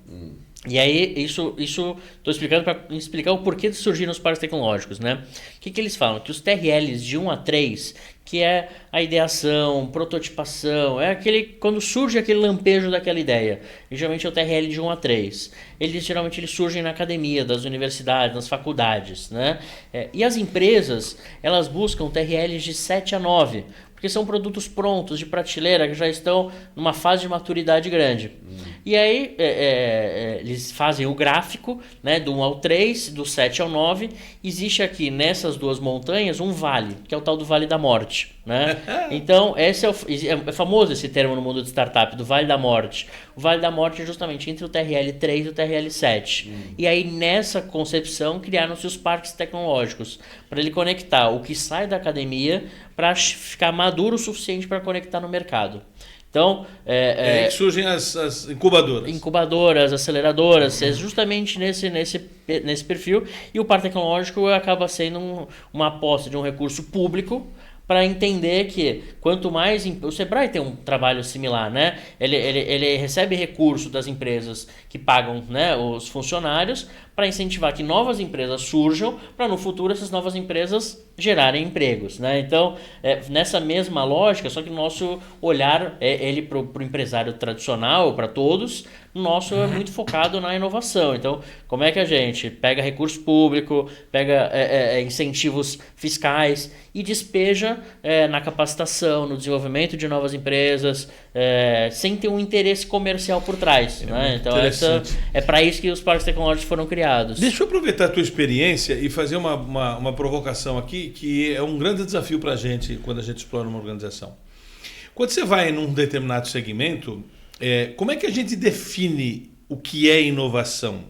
E aí, isso estou explicando para explicar o porquê de surgir os parques tecnológicos, né? O que eles falam? Que os TRLs de 1 a 3, que é a ideação, prototipação, é quando surge aquele lampejo daquela ideia. E geralmente é o TRL de 1 a 3. Geralmente eles surgem na academia, das universidades, nas faculdades, né? E as empresas, elas buscam TRLs de 7 a 9, porque são produtos prontos, de prateleira, que já estão numa fase de maturidade grande. E aí eles fazem o gráfico, né, do 1 ao 3, do 7 ao 9. Existe aqui nessas duas montanhas um vale, que é o tal do Vale da Morte, né? Então, esse é famoso esse termo no mundo de startup, do Vale da Morte. O Vale da Morte é justamente entre o TRL 3 e o TRL 7. E aí, nessa concepção, criaram-se os parques tecnológicos, para ele conectar o que sai da academia para ficar maduro o suficiente para conectar no mercado. Então, que surgem as incubadoras. Incubadoras, aceleradoras, é justamente nesse perfil. E o parque tecnológico acaba sendo uma aposta de um recurso público para entender que quanto mais... O Sebrae tem um trabalho similar, né? Ele recebe recurso das empresas que pagam, né, os funcionários para incentivar que novas empresas surjam, para no futuro essas novas empresas gerarem empregos, né? Então, nessa mesma lógica, só que o nosso olhar ele para o empresário tradicional, para todos, o nosso é muito focado na inovação. Então, como é que a gente pega recurso público, pega incentivos fiscais e despeja na capacitação, no desenvolvimento de novas empresas, sem ter um interesse comercial por trás, né? Então, é para isso que os parques tecnológicos foram criados. Deixa eu aproveitar a tua experiência e fazer uma provocação aqui, que é um grande desafio para a gente quando a gente explora uma organização. Quando você vai num determinado segmento, como é que a gente define o que é inovação?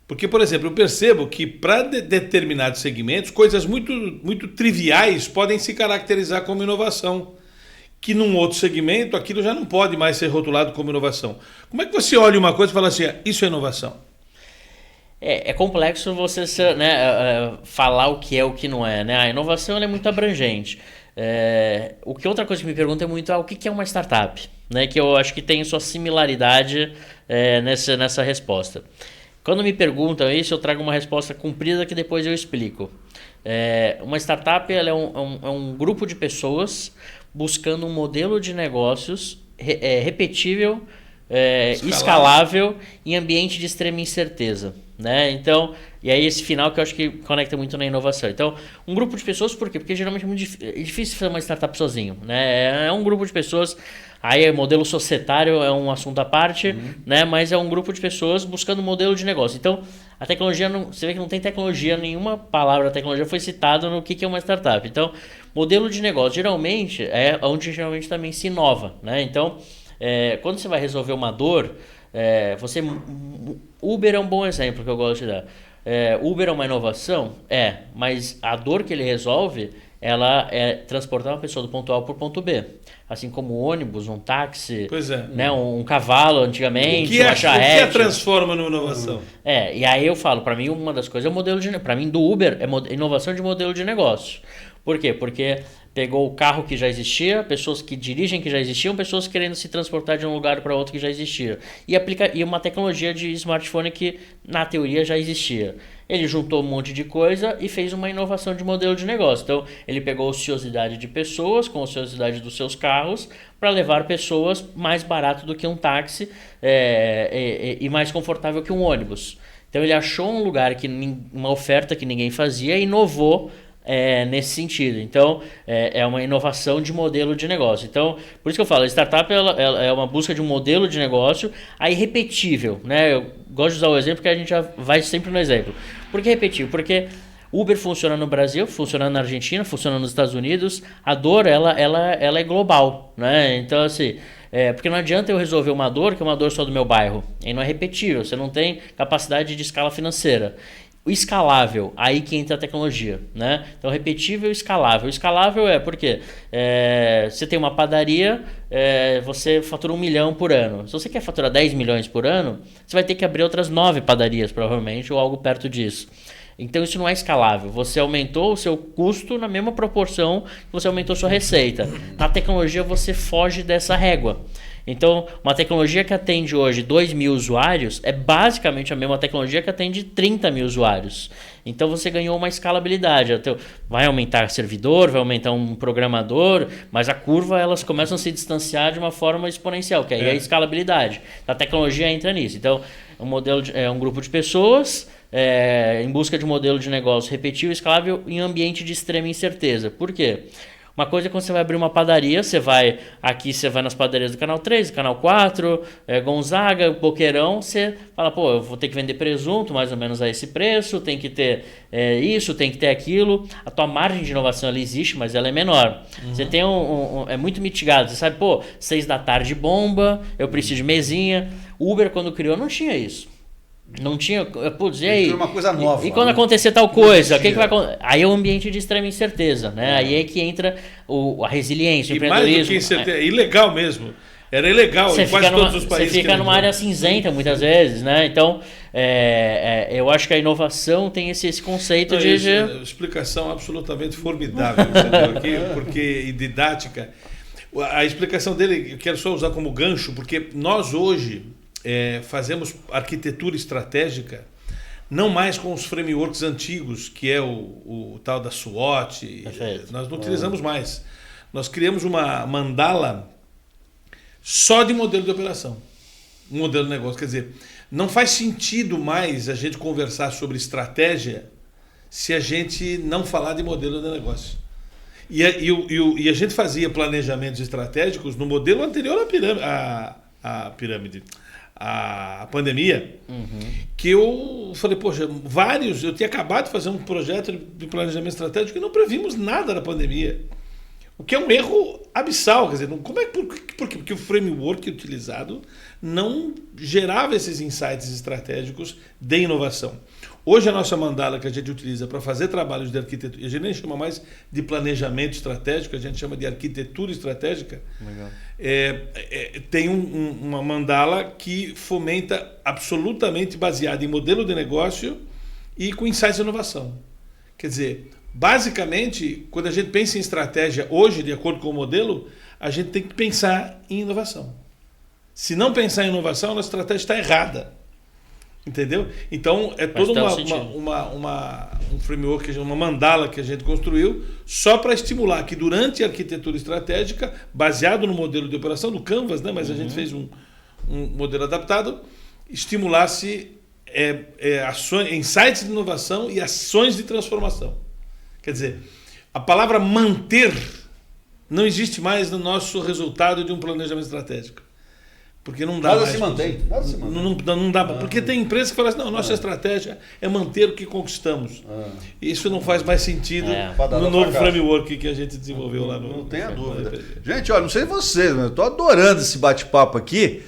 Porque, por exemplo, eu percebo que para determinados segmentos, coisas muito, muito triviais podem se caracterizar como inovação, que num outro segmento aquilo já não pode mais ser rotulado como inovação. Como é que você olha uma coisa e fala assim, isso é inovação? É complexo você falar o que é o que não é, né? A inovação ela é muito abrangente. Outra coisa que me pergunta é muito o que é uma startup, né? Que eu acho que tem sua similaridade nessa resposta. Quando me perguntam isso, eu trago uma resposta comprida que depois eu explico. Uma startup ela é um grupo de pessoas buscando um modelo de negócios repetível, escalável em ambiente de extrema incerteza, né? Então, e aí esse final que eu acho que conecta muito na inovação. Então, um grupo de pessoas, por quê? Porque geralmente é difícil fazer uma startup sozinho, né? É um grupo de pessoas, aí modelo societário é um assunto à parte, né? Mas é um grupo de pessoas buscando um modelo de negócio. Então, a tecnologia, você vê que não tem tecnologia, nenhuma palavra tecnologia foi citada no que é uma startup. Então, modelo de negócio, geralmente, é onde geralmente também se inova, né? Então, quando você vai resolver uma dor, Uber é um bom exemplo que eu gosto de dar. Uber é uma inovação? Mas a dor que ele resolve, ela é transportar uma pessoa do ponto A para o ponto B. Assim como um ônibus, um táxi, né, um cavalo antigamente, uma charrete. O que a transforma numa inovação? E aí eu falo, para mim uma das coisas é o modelo de... Para mim do Uber é inovação de modelo de negócio. Por quê? Porque pegou o carro que já existia, pessoas que dirigem que já existiam, pessoas querendo se transportar de um lugar para outro que já existia. E uma tecnologia de smartphone que, na teoria, já existia. Ele juntou um monte de coisa e fez uma inovação de modelo de negócio. Então, ele pegou a ociosidade de pessoas, com a ociosidade dos seus carros, para levar pessoas mais barato do que um táxi e mais confortável que um ônibus. Então, ele achou um lugar, uma oferta que ninguém fazia e inovou nesse sentido. Então, é uma inovação de modelo de negócio. Então, por isso que eu falo, a startup ela é uma busca de um modelo de negócio aí repetível, né? Eu gosto de usar o exemplo porque a gente já vai sempre no exemplo. Por que repetível? Porque Uber funciona no Brasil, funciona na Argentina, funciona nos Estados Unidos. A dor, ela é global, né? Então, assim... porque não adianta eu resolver uma dor que é uma dor só do meu bairro. E não é repetível, você não tem capacidade de escala financeira. O escalável, aí que entra a tecnologia, né? Então, repetível e escalável. Escalável porque você tem uma padaria, você fatura 1 milhão por ano. Se você quer faturar 10 milhões por ano, você vai ter que abrir outras 9 padarias, provavelmente, ou algo perto disso. Então isso não é escalável. Você aumentou o seu custo na mesma proporção que você aumentou sua receita. Na tecnologia você foge dessa régua. Então, uma tecnologia que atende hoje 2.000 usuários é basicamente a mesma tecnologia que atende 30.000 usuários. Então, você ganhou uma escalabilidade. Vai aumentar servidor, vai aumentar um programador, mas a curva, elas começam a se distanciar de uma forma exponencial, que aí é a escalabilidade. A tecnologia entra nisso. Então, é um grupo de pessoas em busca de um modelo de negócio repetível, escalável em ambiente de extrema incerteza. Por quê? Uma coisa é quando você vai abrir uma padaria, você vai nas padarias do Canal 3, do Canal 4, Gonzaga, Boqueirão, você fala, pô, eu vou ter que vender presunto mais ou menos a esse preço, tem que ter isso, tem que ter aquilo. A tua margem de inovação ela existe, mas ela é menor. Você tem é muito mitigado, você sabe, pô, 6 da tarde bomba, eu preciso de mesinha. O Uber, quando criou, não tinha isso. Não tinha. Putz, e aí? Uma coisa nova. E quando acontecer tal coisa, o que vai acontecer? Aí é um ambiente de extrema incerteza, né? Aí é que entra a resiliência, o empreendedorismo. Mais do que incerteza, é ilegal mesmo. Era ilegal em quase todos os países. Você fica numa área cinzenta muitas vezes, né? Então, eu acho que a inovação tem esse conceito de... Explicação absolutamente formidável que você deu aqui, porque didática. A explicação dele, eu quero só usar como gancho, porque nós hoje... fazemos arquitetura estratégica não mais com os frameworks antigos, que é o tal da SWOT. Nós não utilizamos mais. Nós criamos uma mandala só de modelo de operação, um modelo de negócio. Quer dizer, não faz sentido mais a gente conversar sobre estratégia se a gente não falar de modelo de negócio. E a gente fazia planejamentos estratégicos no modelo anterior à pirâmide. A pandemia, que eu falei, poxa, eu tinha acabado de fazer um projeto de planejamento estratégico e não previmos nada da pandemia. O que é um erro abissal, quer dizer, porque o framework utilizado não gerava esses insights estratégicos de inovação. Hoje a nossa mandala que a gente utiliza para fazer trabalhos de arquitetura, a gente nem chama mais de planejamento estratégico, a gente chama de arquitetura estratégica. Legal. Tem uma mandala que fomenta absolutamente baseada em modelo de negócio e com insights de inovação. Quer dizer, basicamente, quando a gente pensa em estratégia hoje, de acordo com o modelo, a gente tem que pensar em inovação. Se não pensar em inovação, a nossa estratégia está errada. Entendeu? Então, é todo um framework, uma mandala que a gente construiu só para estimular que durante a arquitetura estratégica, baseado no modelo de operação do Canvas, né? Mas a gente fez um modelo adaptado, estimulasse insights de inovação e ações de transformação. Quer dizer, a palavra manter não existe mais no nosso resultado de um planejamento estratégico. Porque não dá nada mais. Se mantém. Não dá. Porque tem empresas que falam assim, não, nossa estratégia é manter o que conquistamos. Isso não faz mais sentido no novo framework que a gente desenvolveu lá no... Não tenha dúvida. Gente, olha, não sei vocês, mas eu estou adorando esse bate-papo aqui.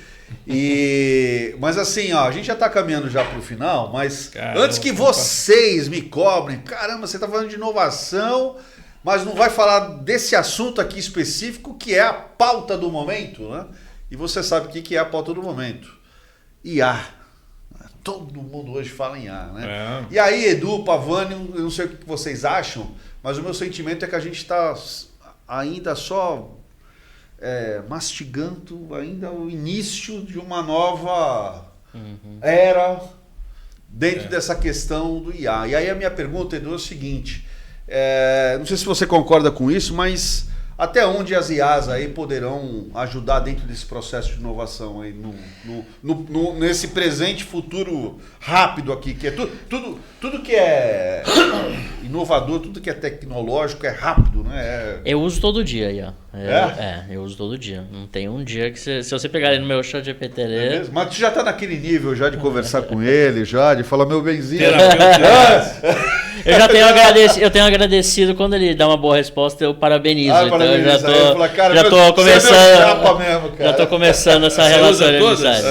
Mas assim, ó, a gente já está caminhando já para o final, mas caramba, antes que vocês me cobrem, caramba, você está falando de inovação, mas não vai falar desse assunto aqui específico, que é a pauta do momento, né? E você sabe o que é a pauta do momento. IA. Todo mundo hoje fala em IA, né? E aí, Edu, Pavani, eu não sei o que vocês acham, mas o meu sentimento é que a gente está ainda só mastigando ainda o início de uma nova era dentro dessa questão do IA. E aí a minha pergunta, Edu, é o seguinte, não sei se você concorda com isso, mas até onde as IAs aí poderão ajudar dentro desse processo de inovação aí nesse presente futuro rápido aqui, que é tudo que é inovador, tudo que é tecnológico é rápido, né? Eu uso todo dia, IA. Eu uso todo dia. Não tem um dia que se você pegar ele no meu ChatGPT... Mas tu já tá naquele nível já de conversar com ele, já de falar, meu benzinho... Eu tenho agradecido quando ele dá uma boa resposta, eu parabenizo. Então eu já tô começando essa relação de amizade.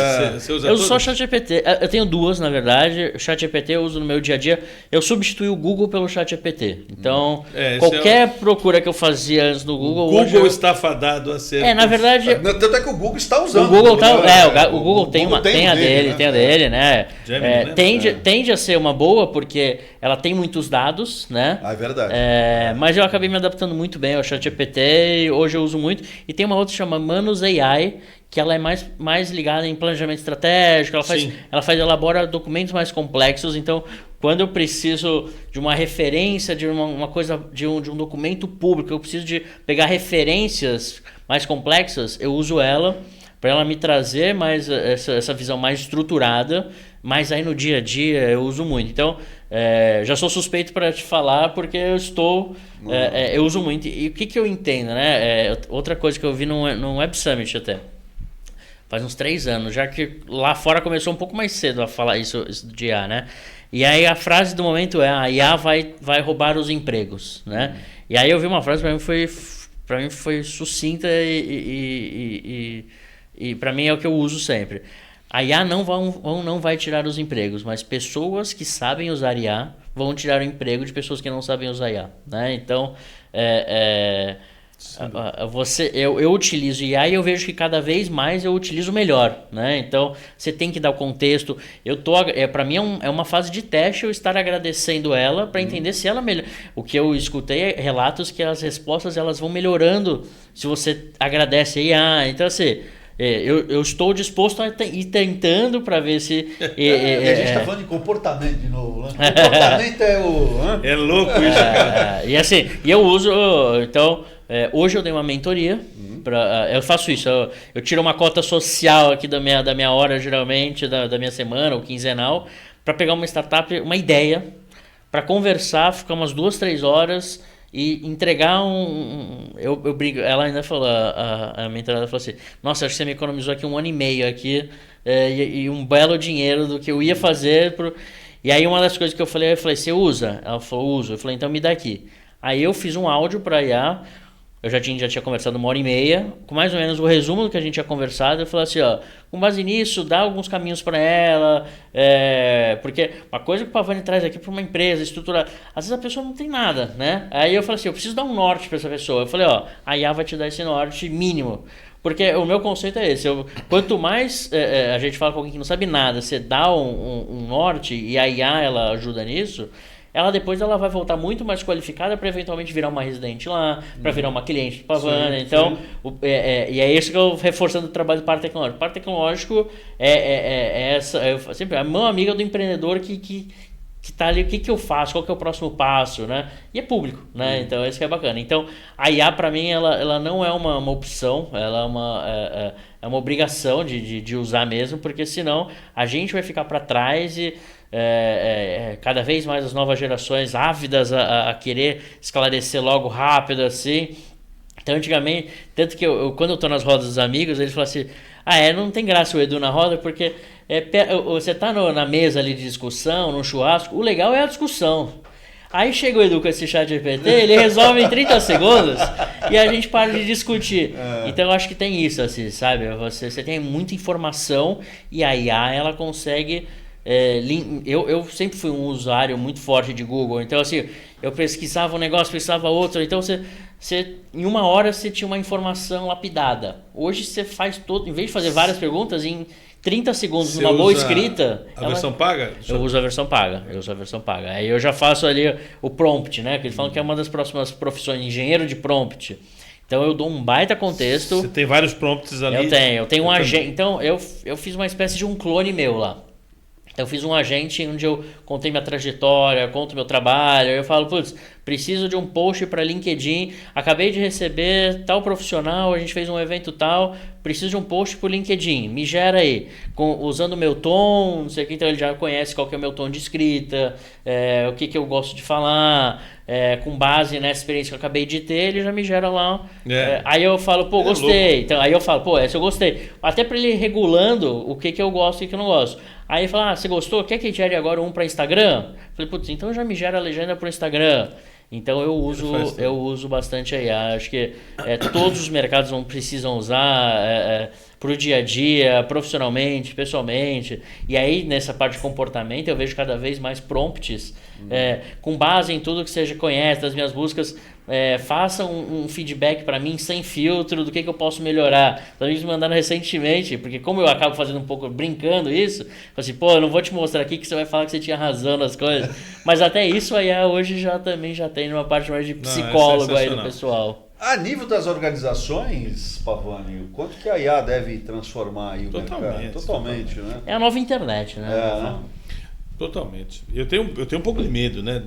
Eu uso só o ChatGPT. Eu tenho duas, na verdade. O ChatGPT eu uso no meu dia a dia. Eu substituí o Google pelo ChatGPT. Então, qualquer procura que eu fazia antes no Google... O Google está fadado a ser... na verdade... Tanto é que o Google está usando. O Google tem a dele, né? Tende a ser uma boa, porque ela tem muitos dados, né? É verdade. Mas eu acabei me adaptando muito bem ao ChatGPT e hoje eu uso muito. E tem uma outra que chama Manus AI, que ela é mais ligada em planejamento estratégico, ela elabora documentos mais complexos, então quando eu preciso de uma referência, de uma coisa, de um documento público, eu preciso de pegar referências mais complexas, eu uso ela para ela me trazer mais essa visão mais estruturada, mas aí no dia a dia eu uso muito. Então, já sou suspeito para te falar porque eu uso muito. E o que eu entendo, né? Outra coisa que eu vi no Web Summit até. Faz uns 3 anos, já que lá fora começou um pouco mais cedo a falar isso de IA, né? E aí a frase do momento é: a IA vai roubar os empregos, né? E aí eu vi uma frase que para mim foi sucinta e para mim é o que eu uso sempre. A IA não vai tirar os empregos, mas pessoas que sabem usar IA vão tirar o emprego de pessoas que não sabem usar IA, né? Então, eu utilizo IA e eu vejo que cada vez mais eu utilizo melhor, né? Então você tem que dar o contexto. Para mim é uma fase de teste eu estar agradecendo ela para entender se ela melhora. O que eu escutei é relatos que as respostas elas vão melhorando se você agradece a IA. Então assim, eu estou disposto a ir tentando para ver se... a gente está falando de comportamento de novo, né? Comportamento é louco isso, cara. E assim, eu uso... Então, hoje eu dei uma mentoria. Eu faço isso. Eu tiro uma cota social aqui da minha hora, geralmente, da minha semana, ou quinzenal, para pegar uma startup, uma ideia, para conversar, ficar umas 2-3 horas... e entregar eu brigo, ela ainda falou, a mentorada falou assim: nossa, acho que você me economizou aqui 1 ano e meio aqui, e um belo dinheiro do que eu ia fazer e aí uma das coisas que eu falei, você usa? Ela falou, uso. Eu falei, então me dá aqui. Aí eu fiz um áudio para a IA. Eu já tinha conversado 1 hora e meia, com mais ou menos o resumo do que a gente tinha conversado. Eu falei assim, com base nisso, dá alguns caminhos para ela, porque uma coisa que o Pavani traz aqui para uma empresa estruturada, às vezes a pessoa não tem nada, né? Aí eu falei assim, eu preciso dar um norte para essa pessoa. Eu falei, a IA vai te dar esse norte mínimo, porque o meu conceito é esse, quanto mais a gente fala com alguém que não sabe nada, você dá um norte e a IA ela ajuda nisso, depois ela vai voltar muito mais qualificada para eventualmente virar uma residente lá, para virar uma cliente do Pavani. Então, e é isso que eu reforçando o trabalho do Parque Tecnológico. O Parque Tecnológico é essa, sempre a mão amiga do empreendedor que tá ali, o que eu faço, qual que é o próximo passo, né? E é público, né? Então, isso que é bacana. Então, a IA para mim, ela não é uma opção, ela é uma obrigação de usar mesmo, porque senão a gente vai ficar para trás e cada vez mais as novas gerações ávidas a querer esclarecer logo rápido assim. Então antigamente, tanto que quando eu tô nas rodas dos amigos, eles falam assim, não tem graça o Edu na roda porque você tá na mesa ali de discussão, no churrasco, o legal é a discussão. Aí chega o Edu com esse ChatGPT, ele resolve em 30 segundos e a gente para de discutir. Então eu acho que tem isso, assim, sabe? Você tem muita informação e a IA ela consegue... eu sempre fui um usuário muito forte de Google, então assim, eu pesquisava um negócio, pesquisava outro, então você em 1 hora você tinha uma informação lapidada. Hoje você faz em vez de fazer várias perguntas, em 30 segundos, numa boa escrita... A versão paga? Eu uso a versão paga. Aí eu já faço ali o prompt, né? Que eles falam que é uma das próximas profissões, engenheiro de prompt. Então eu dou um baita contexto. Você tem vários prompts ali? Eu tenho um agente. Então eu fiz uma espécie de um clone meu lá. Eu fiz um agente onde eu contei minha trajetória, conto meu trabalho, eu falo, preciso de um post para LinkedIn, acabei de receber tal profissional, a gente fez um evento tal, preciso de um post para o LinkedIn, me gera aí, usando o meu tom, não sei o que, então ele já conhece qual que é o meu tom de escrita, o que eu gosto de falar, com base nessa experiência que eu acabei de ter, ele já me gera lá. Aí eu falo, gostei. Então, aí eu falo, essa eu gostei. Até para ele ir regulando o que eu gosto e o que eu não gosto. Aí fala, você gostou? Quer que gere agora um para Instagram? Falei, putz, então já me gera a legenda para o Instagram. Então eu uso bastante a IA. Acho que todos os mercados precisam usar para o dia a dia, profissionalmente, pessoalmente. E aí nessa parte de comportamento eu vejo cada vez mais prompts com base em tudo que você já conhece, das minhas buscas. Faça um feedback para mim sem filtro do que eu posso melhorar. Então, eles me mandaram recentemente, porque como eu acabo fazendo um pouco, brincando isso, eu assim, eu não vou te mostrar aqui que você vai falar que você tinha razão nas coisas. Mas até isso a IA hoje também já tem numa parte mais de psicólogo aí do pessoal. A nível das organizações, Pavani, o quanto que a IA deve transformar aí o mercado? Totalmente, né? É a nova internet, né? Totalmente. Eu tenho um pouco de medo, né,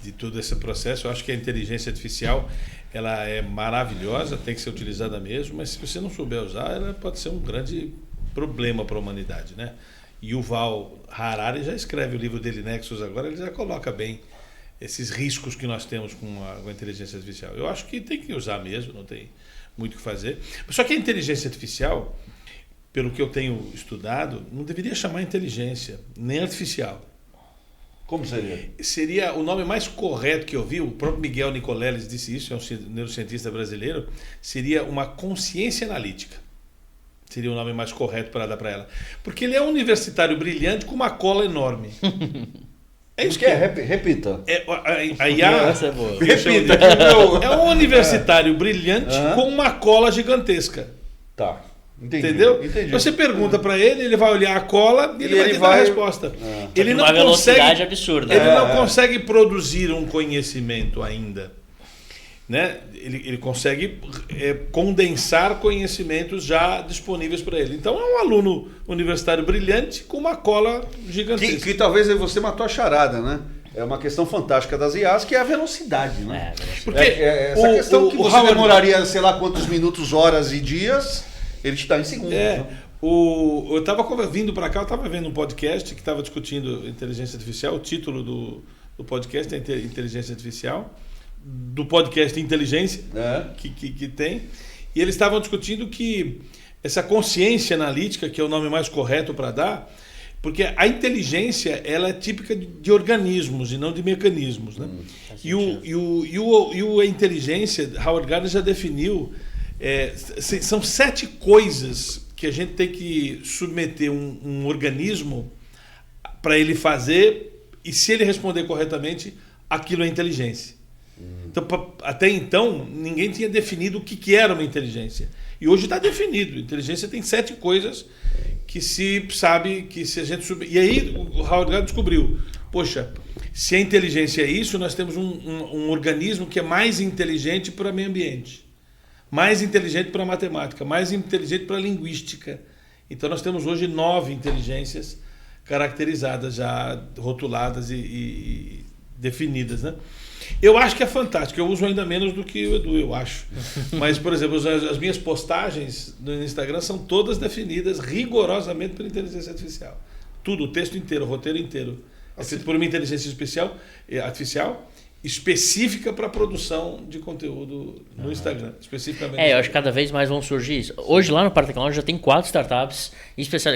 de todo esse processo. Eu acho que a inteligência artificial ela é maravilhosa, tem que ser utilizada mesmo, mas se você não souber usar, ela pode ser um grande problema para a humanidade, né? Yuval Harari já escreve o livro dele, Nexus, agora ele já coloca bem esses riscos que nós temos com a inteligência artificial. Eu acho que tem que usar mesmo, não tem muito o que fazer. Só que a inteligência artificial, pelo que eu tenho estudado, não deveria chamar inteligência, nem artificial. Como seria? Seria o nome mais correto que eu vi, o próprio Miguel Nicoleles disse isso, é um neurocientista brasileiro, seria uma consciência analítica. Seria o nome mais correto para dar para ela. Porque ele é um universitário brilhante com uma cola enorme. É isso que é. Repita. A IA, repita. É um universitário brilhante com uma cola gigantesca. Tá. Entendi, entendeu? Entendi. Você pergunta para ele, ele vai olhar a cola e ele vai dar a resposta. Ele não uma velocidade consegue, absurda. Ele não consegue produzir um conhecimento ainda. Né? Ele consegue condensar conhecimentos já disponíveis para ele. Então é um aluno universitário brilhante com uma cola gigantesca. Que talvez você matou a charada, né? É uma questão fantástica das IAs, que é a velocidade, né? Porque essa questão que você demoraria, sei lá quantos minutos, horas e dias, ele te dá em segundos. Né? Eu estava vindo para cá, eu estava vendo um podcast que estava discutindo inteligência artificial. O título do podcast é Inteligência Artificial, do podcast Inteligência, que tem. E eles estavam discutindo que essa consciência analítica, que é o nome mais correto para dar, porque a inteligência ela é típica de organismos e não de mecanismos. Né? A inteligência, Howard Gardner já definiu, são 7 coisas que a gente tem que submeter um organismo para ele fazer, e se ele responder corretamente, aquilo é inteligência. Então, até então, ninguém tinha definido o que era uma inteligência. E hoje está definido. Inteligência tem 7 coisas que se sabe que se a gente... E aí o Howard Gardner descobriu, poxa, se a inteligência é isso, nós temos um organismo que é mais inteligente para o meio ambiente, mais inteligente para a matemática, mais inteligente para a linguística. Então nós temos hoje 9 inteligências caracterizadas, já rotuladas e definidas, né? Eu acho que é fantástico, eu uso ainda menos do que o Edu, eu acho. Mas, por exemplo, as minhas postagens no Instagram são todas definidas rigorosamente pela inteligência artificial. Tudo, o texto inteiro, o roteiro inteiro. É feito por uma inteligência artificial específica para a produção de conteúdo no Instagram, especificamente. Eu acho que cada vez mais vão surgir isso. Hoje lá no Parque Tecnológico já tem 4 startups,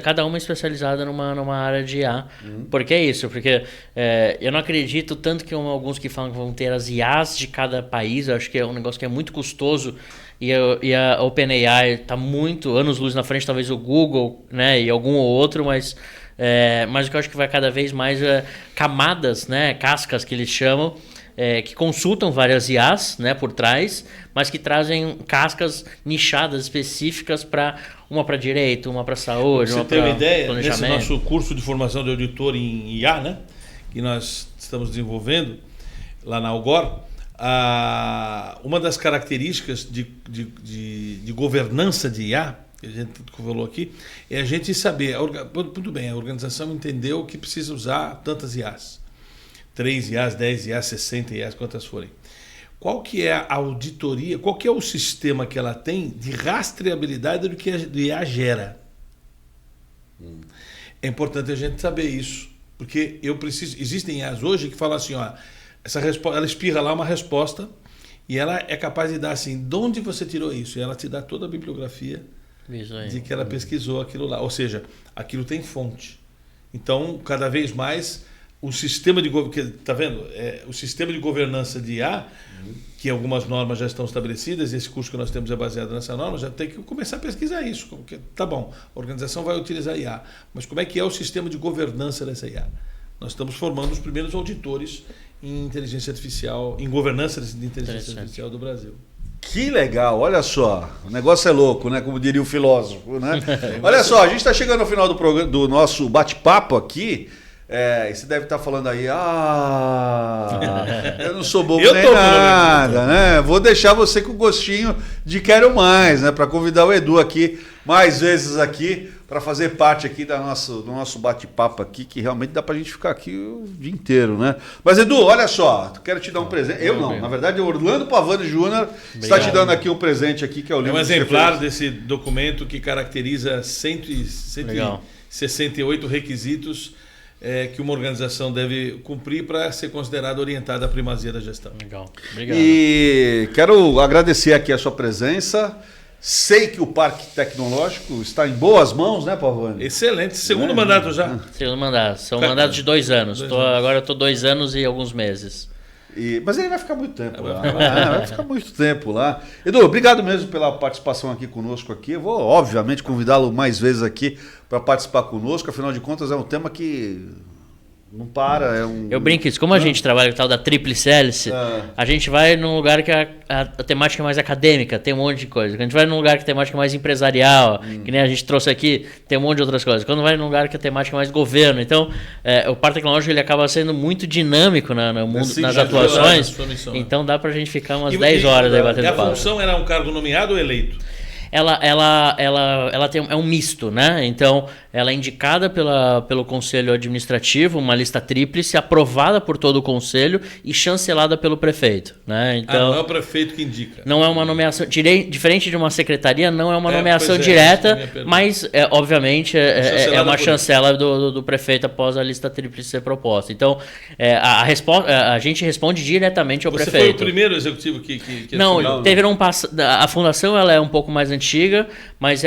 cada uma especializada numa área de IA. Por que isso? Porque eu não acredito tanto que alguns que falam que vão ter as IAs de cada país. Eu acho que é um negócio que é muito custoso e a OpenAI está muito anos-luz na frente, talvez o Google, né, e algum ou outro, mas o que eu acho que vai cada vez mais camadas, né, cascas que eles chamam, que consultam várias IAs, né, por trás, mas que trazem cascas nichadas específicas para uma para direito, uma para saúde, uma para planejamento. Você tem uma ideia, nesse nosso curso de formação de auditor em IA, né, que nós estamos desenvolvendo lá na Algor, uma das características de governança de IA, que a gente falou aqui, é a gente saber, tudo bem, a organização entendeu que precisa usar tantas IAs. 3 IAs, 10 IAs, 60 IAs, quantas forem. Qual que é a auditoria, qual que é o sistema que ela tem de rastreabilidade do que a IA gera? É importante a gente saber isso, porque existem IAs hoje que falam assim, essa resposta, ela espirra lá uma resposta e ela é capaz de dar assim, de onde você tirou isso? E ela te dá toda a bibliografia de que ela pesquisou aquilo lá. Ou seja, aquilo tem fonte. Então, cada vez mais, o sistema de tá vendo? O sistema de governança de IA, que algumas normas já estão estabelecidas, e esse curso que nós temos é baseado nessa norma, já tem que começar a pesquisar isso. Porque, tá bom, a organização vai utilizar IA, mas como é que é o sistema de governança dessa IA? Nós estamos formando os primeiros auditores em inteligência artificial, em governança de inteligência artificial do Brasil. Que legal, olha só, o negócio é louco, né? Como diria o filósofo, né? Olha só, a gente está chegando ao final do nosso bate-papo aqui. E você deve estar falando aí, eu não sou bobo nem nada, né? Vou deixar você com gostinho de quero mais, né? Para convidar o Edu aqui, mais vezes aqui, para fazer parte aqui do nosso bate-papo aqui, que realmente dá pra gente ficar aqui o dia inteiro, né? Mas Edu, olha só, quero te dar um presente. Eu não, na verdade, o Orlando Pavani Júnior está te dando aqui um presente aqui, que é o livro. É um exemplar desse documento que caracteriza 168 requisitos que uma organização deve cumprir para ser considerada orientada à primazia da gestão. Legal, obrigado. E quero agradecer aqui a sua presença. Sei que o Parque Tecnológico está em boas mãos, né, Pavani? Excelente. Segundo mandato já. Segundo mandato. São mandatos de 2 anos. Agora eu estou 2 anos e alguns meses. Mas ele vai ficar muito tempo lá. Vai ficar muito tempo lá. Edu, obrigado mesmo pela participação aqui conosco aqui. Eu vou, obviamente, convidá-lo mais vezes aqui para participar conosco. Afinal de contas, é um tema que não para. Eu brinco isso. Como a gente trabalha com o tal da tríplice hélice, a gente vai num lugar que a temática é mais acadêmica, tem um monte de coisa. Quando a gente vai num lugar que a temática é mais empresarial, que nem a gente trouxe aqui, tem um monte de outras coisas. Quando vai num lugar que a temática é mais governo. Então, o Parque Tecnológico ele acaba sendo muito dinâmico no mundo, nas atuações. Então, dá pra gente ficar umas 10 horas aí batendo papo. E a função era um cargo nomeado ou eleito? Ela é um misto, né? Então, ela é indicada pelo Conselho Administrativo, uma lista tríplice, aprovada por todo o Conselho e chancelada pelo prefeito, né? Então, não é o prefeito que indica. Não é uma nomeação, diferente de uma secretaria, não é uma nomeação direta, mas, obviamente, é uma chancela do prefeito após a lista tríplice ser proposta. Então, a gente responde diretamente ao prefeito. Você foi o primeiro executivo que não, teve a fundação ela é um pouco mais antiga, mas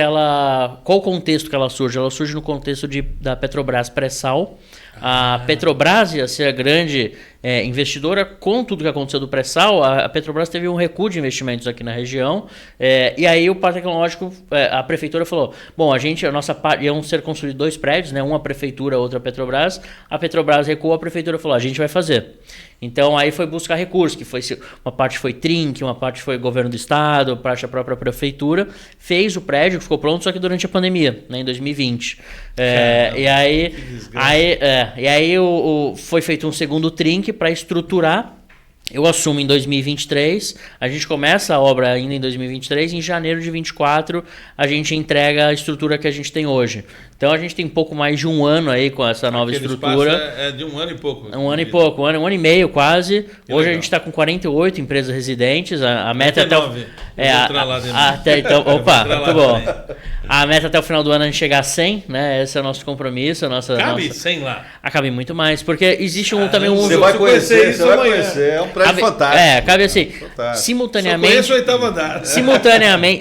qual o contexto que ela surge? Ela surge no contexto da Petrobras pré-sal. A Petrobras ia ser a grande investidora. Com tudo que aconteceu do pré-sal, a Petrobras teve um recuo de investimentos aqui na região, e aí o Parque Tecnológico, a prefeitura falou, bom, a nossa parte, iam ser construídos 2 prédios, né, uma a prefeitura, outra a Petrobras. A Petrobras recuou, a prefeitura falou, a gente vai fazer. Então aí foi buscar recursos, que uma parte foi Trinc, uma parte foi governo do estado, parte a própria prefeitura, fez o prédio, ficou pronto, só que durante a pandemia, né, em 2020. E aí foi feito um segundo Trinc para estruturar. Eu assumo em 2023, a gente começa a obra ainda em 2023, em janeiro de 2024 a gente entrega a estrutura que a gente tem hoje. Então a gente tem pouco mais de 1 ano aí com essa nova estrutura. É de 1 ano e pouco. 1 ano e pouco, 1 ano e meio quase. Que hoje legal. A gente está com 48 empresas residentes. A meta até muito bom. A meta até o final do ano é a gente chegar a 100, né? Esse é o nosso compromisso. Cabe 100 lá? Cabe muito mais, porque existe também um... Você vai conhecer, é um prédio fantástico. Cabe assim, fantástico. Simultaneamente... Só conheço o 8º andar.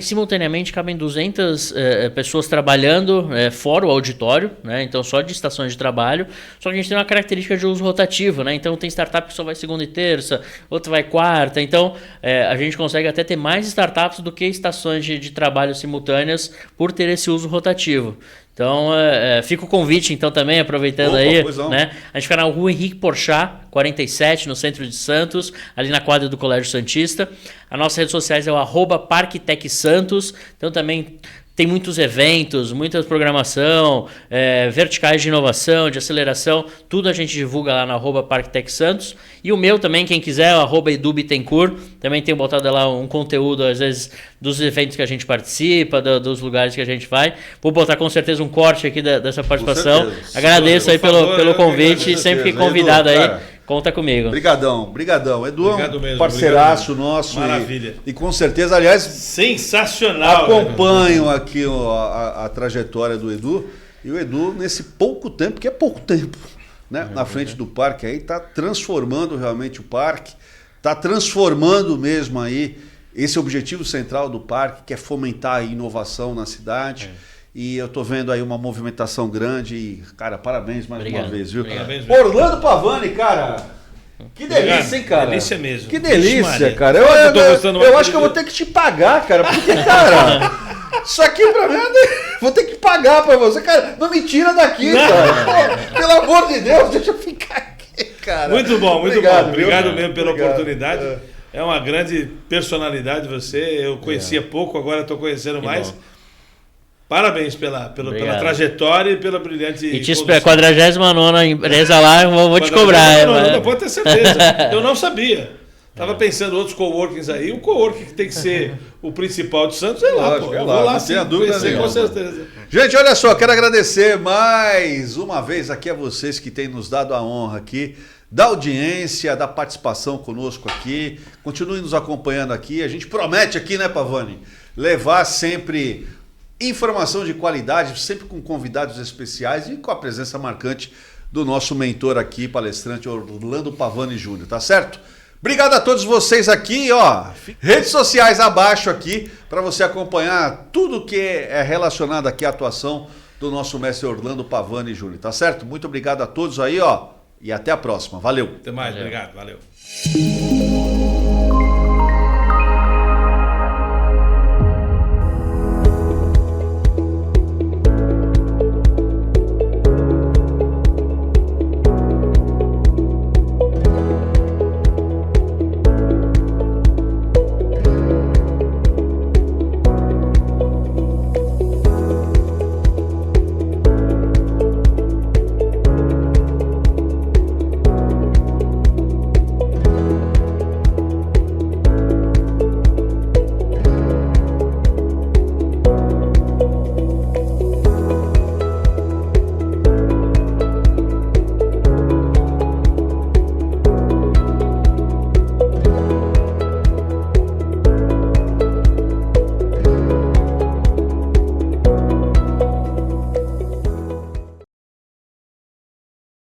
Simultaneamente cabem 200 pessoas trabalhando fora o auditório, né? Então só de estações de trabalho, só que a gente tem uma característica de uso rotativo, né? Então tem startup que só vai segunda e terça, outra vai quarta, então a gente consegue até ter mais startups do que estações de trabalho simultâneas por ter esse uso rotativo. Então, fica o convite, então, também, aproveitando aí, né? A gente fica na rua Henrique Porchat, 47, no centro de Santos, ali na quadra do Colégio Santista. As nossas redes sociais é o @Parque Tec Santos, então também... Tem muitos eventos, muita programação, verticais de inovação, de aceleração, tudo a gente divulga lá no @Parque Tec Santos. E o meu também, quem quiser, o @EduBittencourt, também tenho botado lá um conteúdo, às vezes, dos eventos que a gente participa, dos lugares que a gente vai. Vou botar com certeza um corte aqui dessa participação. Agradeço aí pelo convite, sempre que convidado aí. Conta comigo. Brigadão. Edu é um parceiraço nosso. Maravilha. E com certeza, aliás... Sensacional. Acompanho aqui a trajetória do Edu. E o Edu, nesse pouco tempo, que é pouco tempo, né, na frente do parque, aí está transformando realmente o parque, está transformando mesmo aí esse objetivo central do parque, que é fomentar a inovação na cidade. E eu tô vendo aí uma movimentação grande e, cara, parabéns mais uma vez, viu? Obrigado. Orlando Pavani, cara. Que delícia, hein, cara? Delícia mesmo. Que delícia, Maria. cara. Eu acho que eu vou ter que te pagar, cara. Porque, cara, isso aqui pra mim, vou ter que pagar pra você. Cara, não me tira daqui, cara. Pô, pelo amor de Deus, deixa eu ficar aqui, cara. Muito bom, muito bom. Obrigado viu? mesmo pela Obrigado. oportunidade. É uma grande personalidade você. Eu conhecia pouco, agora estou conhecendo mais. bom. Parabéns pela trajetória e pela brilhante. E te espero, 49ª empresa lá, eu vou te cobrar. Não, pode ter certeza. Eu não sabia. Tava pensando outros coworkings aí. O coworking que tem que ser o principal de Santos é lá, Lógico, pô. é Eu lá, vou lá não sim, tenha dúvida conhecer, nenhuma. com certeza. Gente, olha só, quero agradecer mais uma vez aqui a vocês que têm nos dado a honra aqui da audiência, da participação conosco aqui. Continue nos acompanhando aqui. A gente promete aqui, né, Pavani, levar sempre informação de qualidade, sempre com convidados especiais e com a presença marcante do nosso mentor aqui, palestrante Orlando Pavani Júnior, tá certo? Obrigado a todos vocês aqui, ó. Redes sociais abaixo aqui para você acompanhar tudo que é relacionado aqui à atuação do nosso mestre Orlando Pavani Júnior, tá certo? Muito obrigado a todos aí, ó. E até a próxima. Valeu. Até mais, Valeu. obrigado, valeu.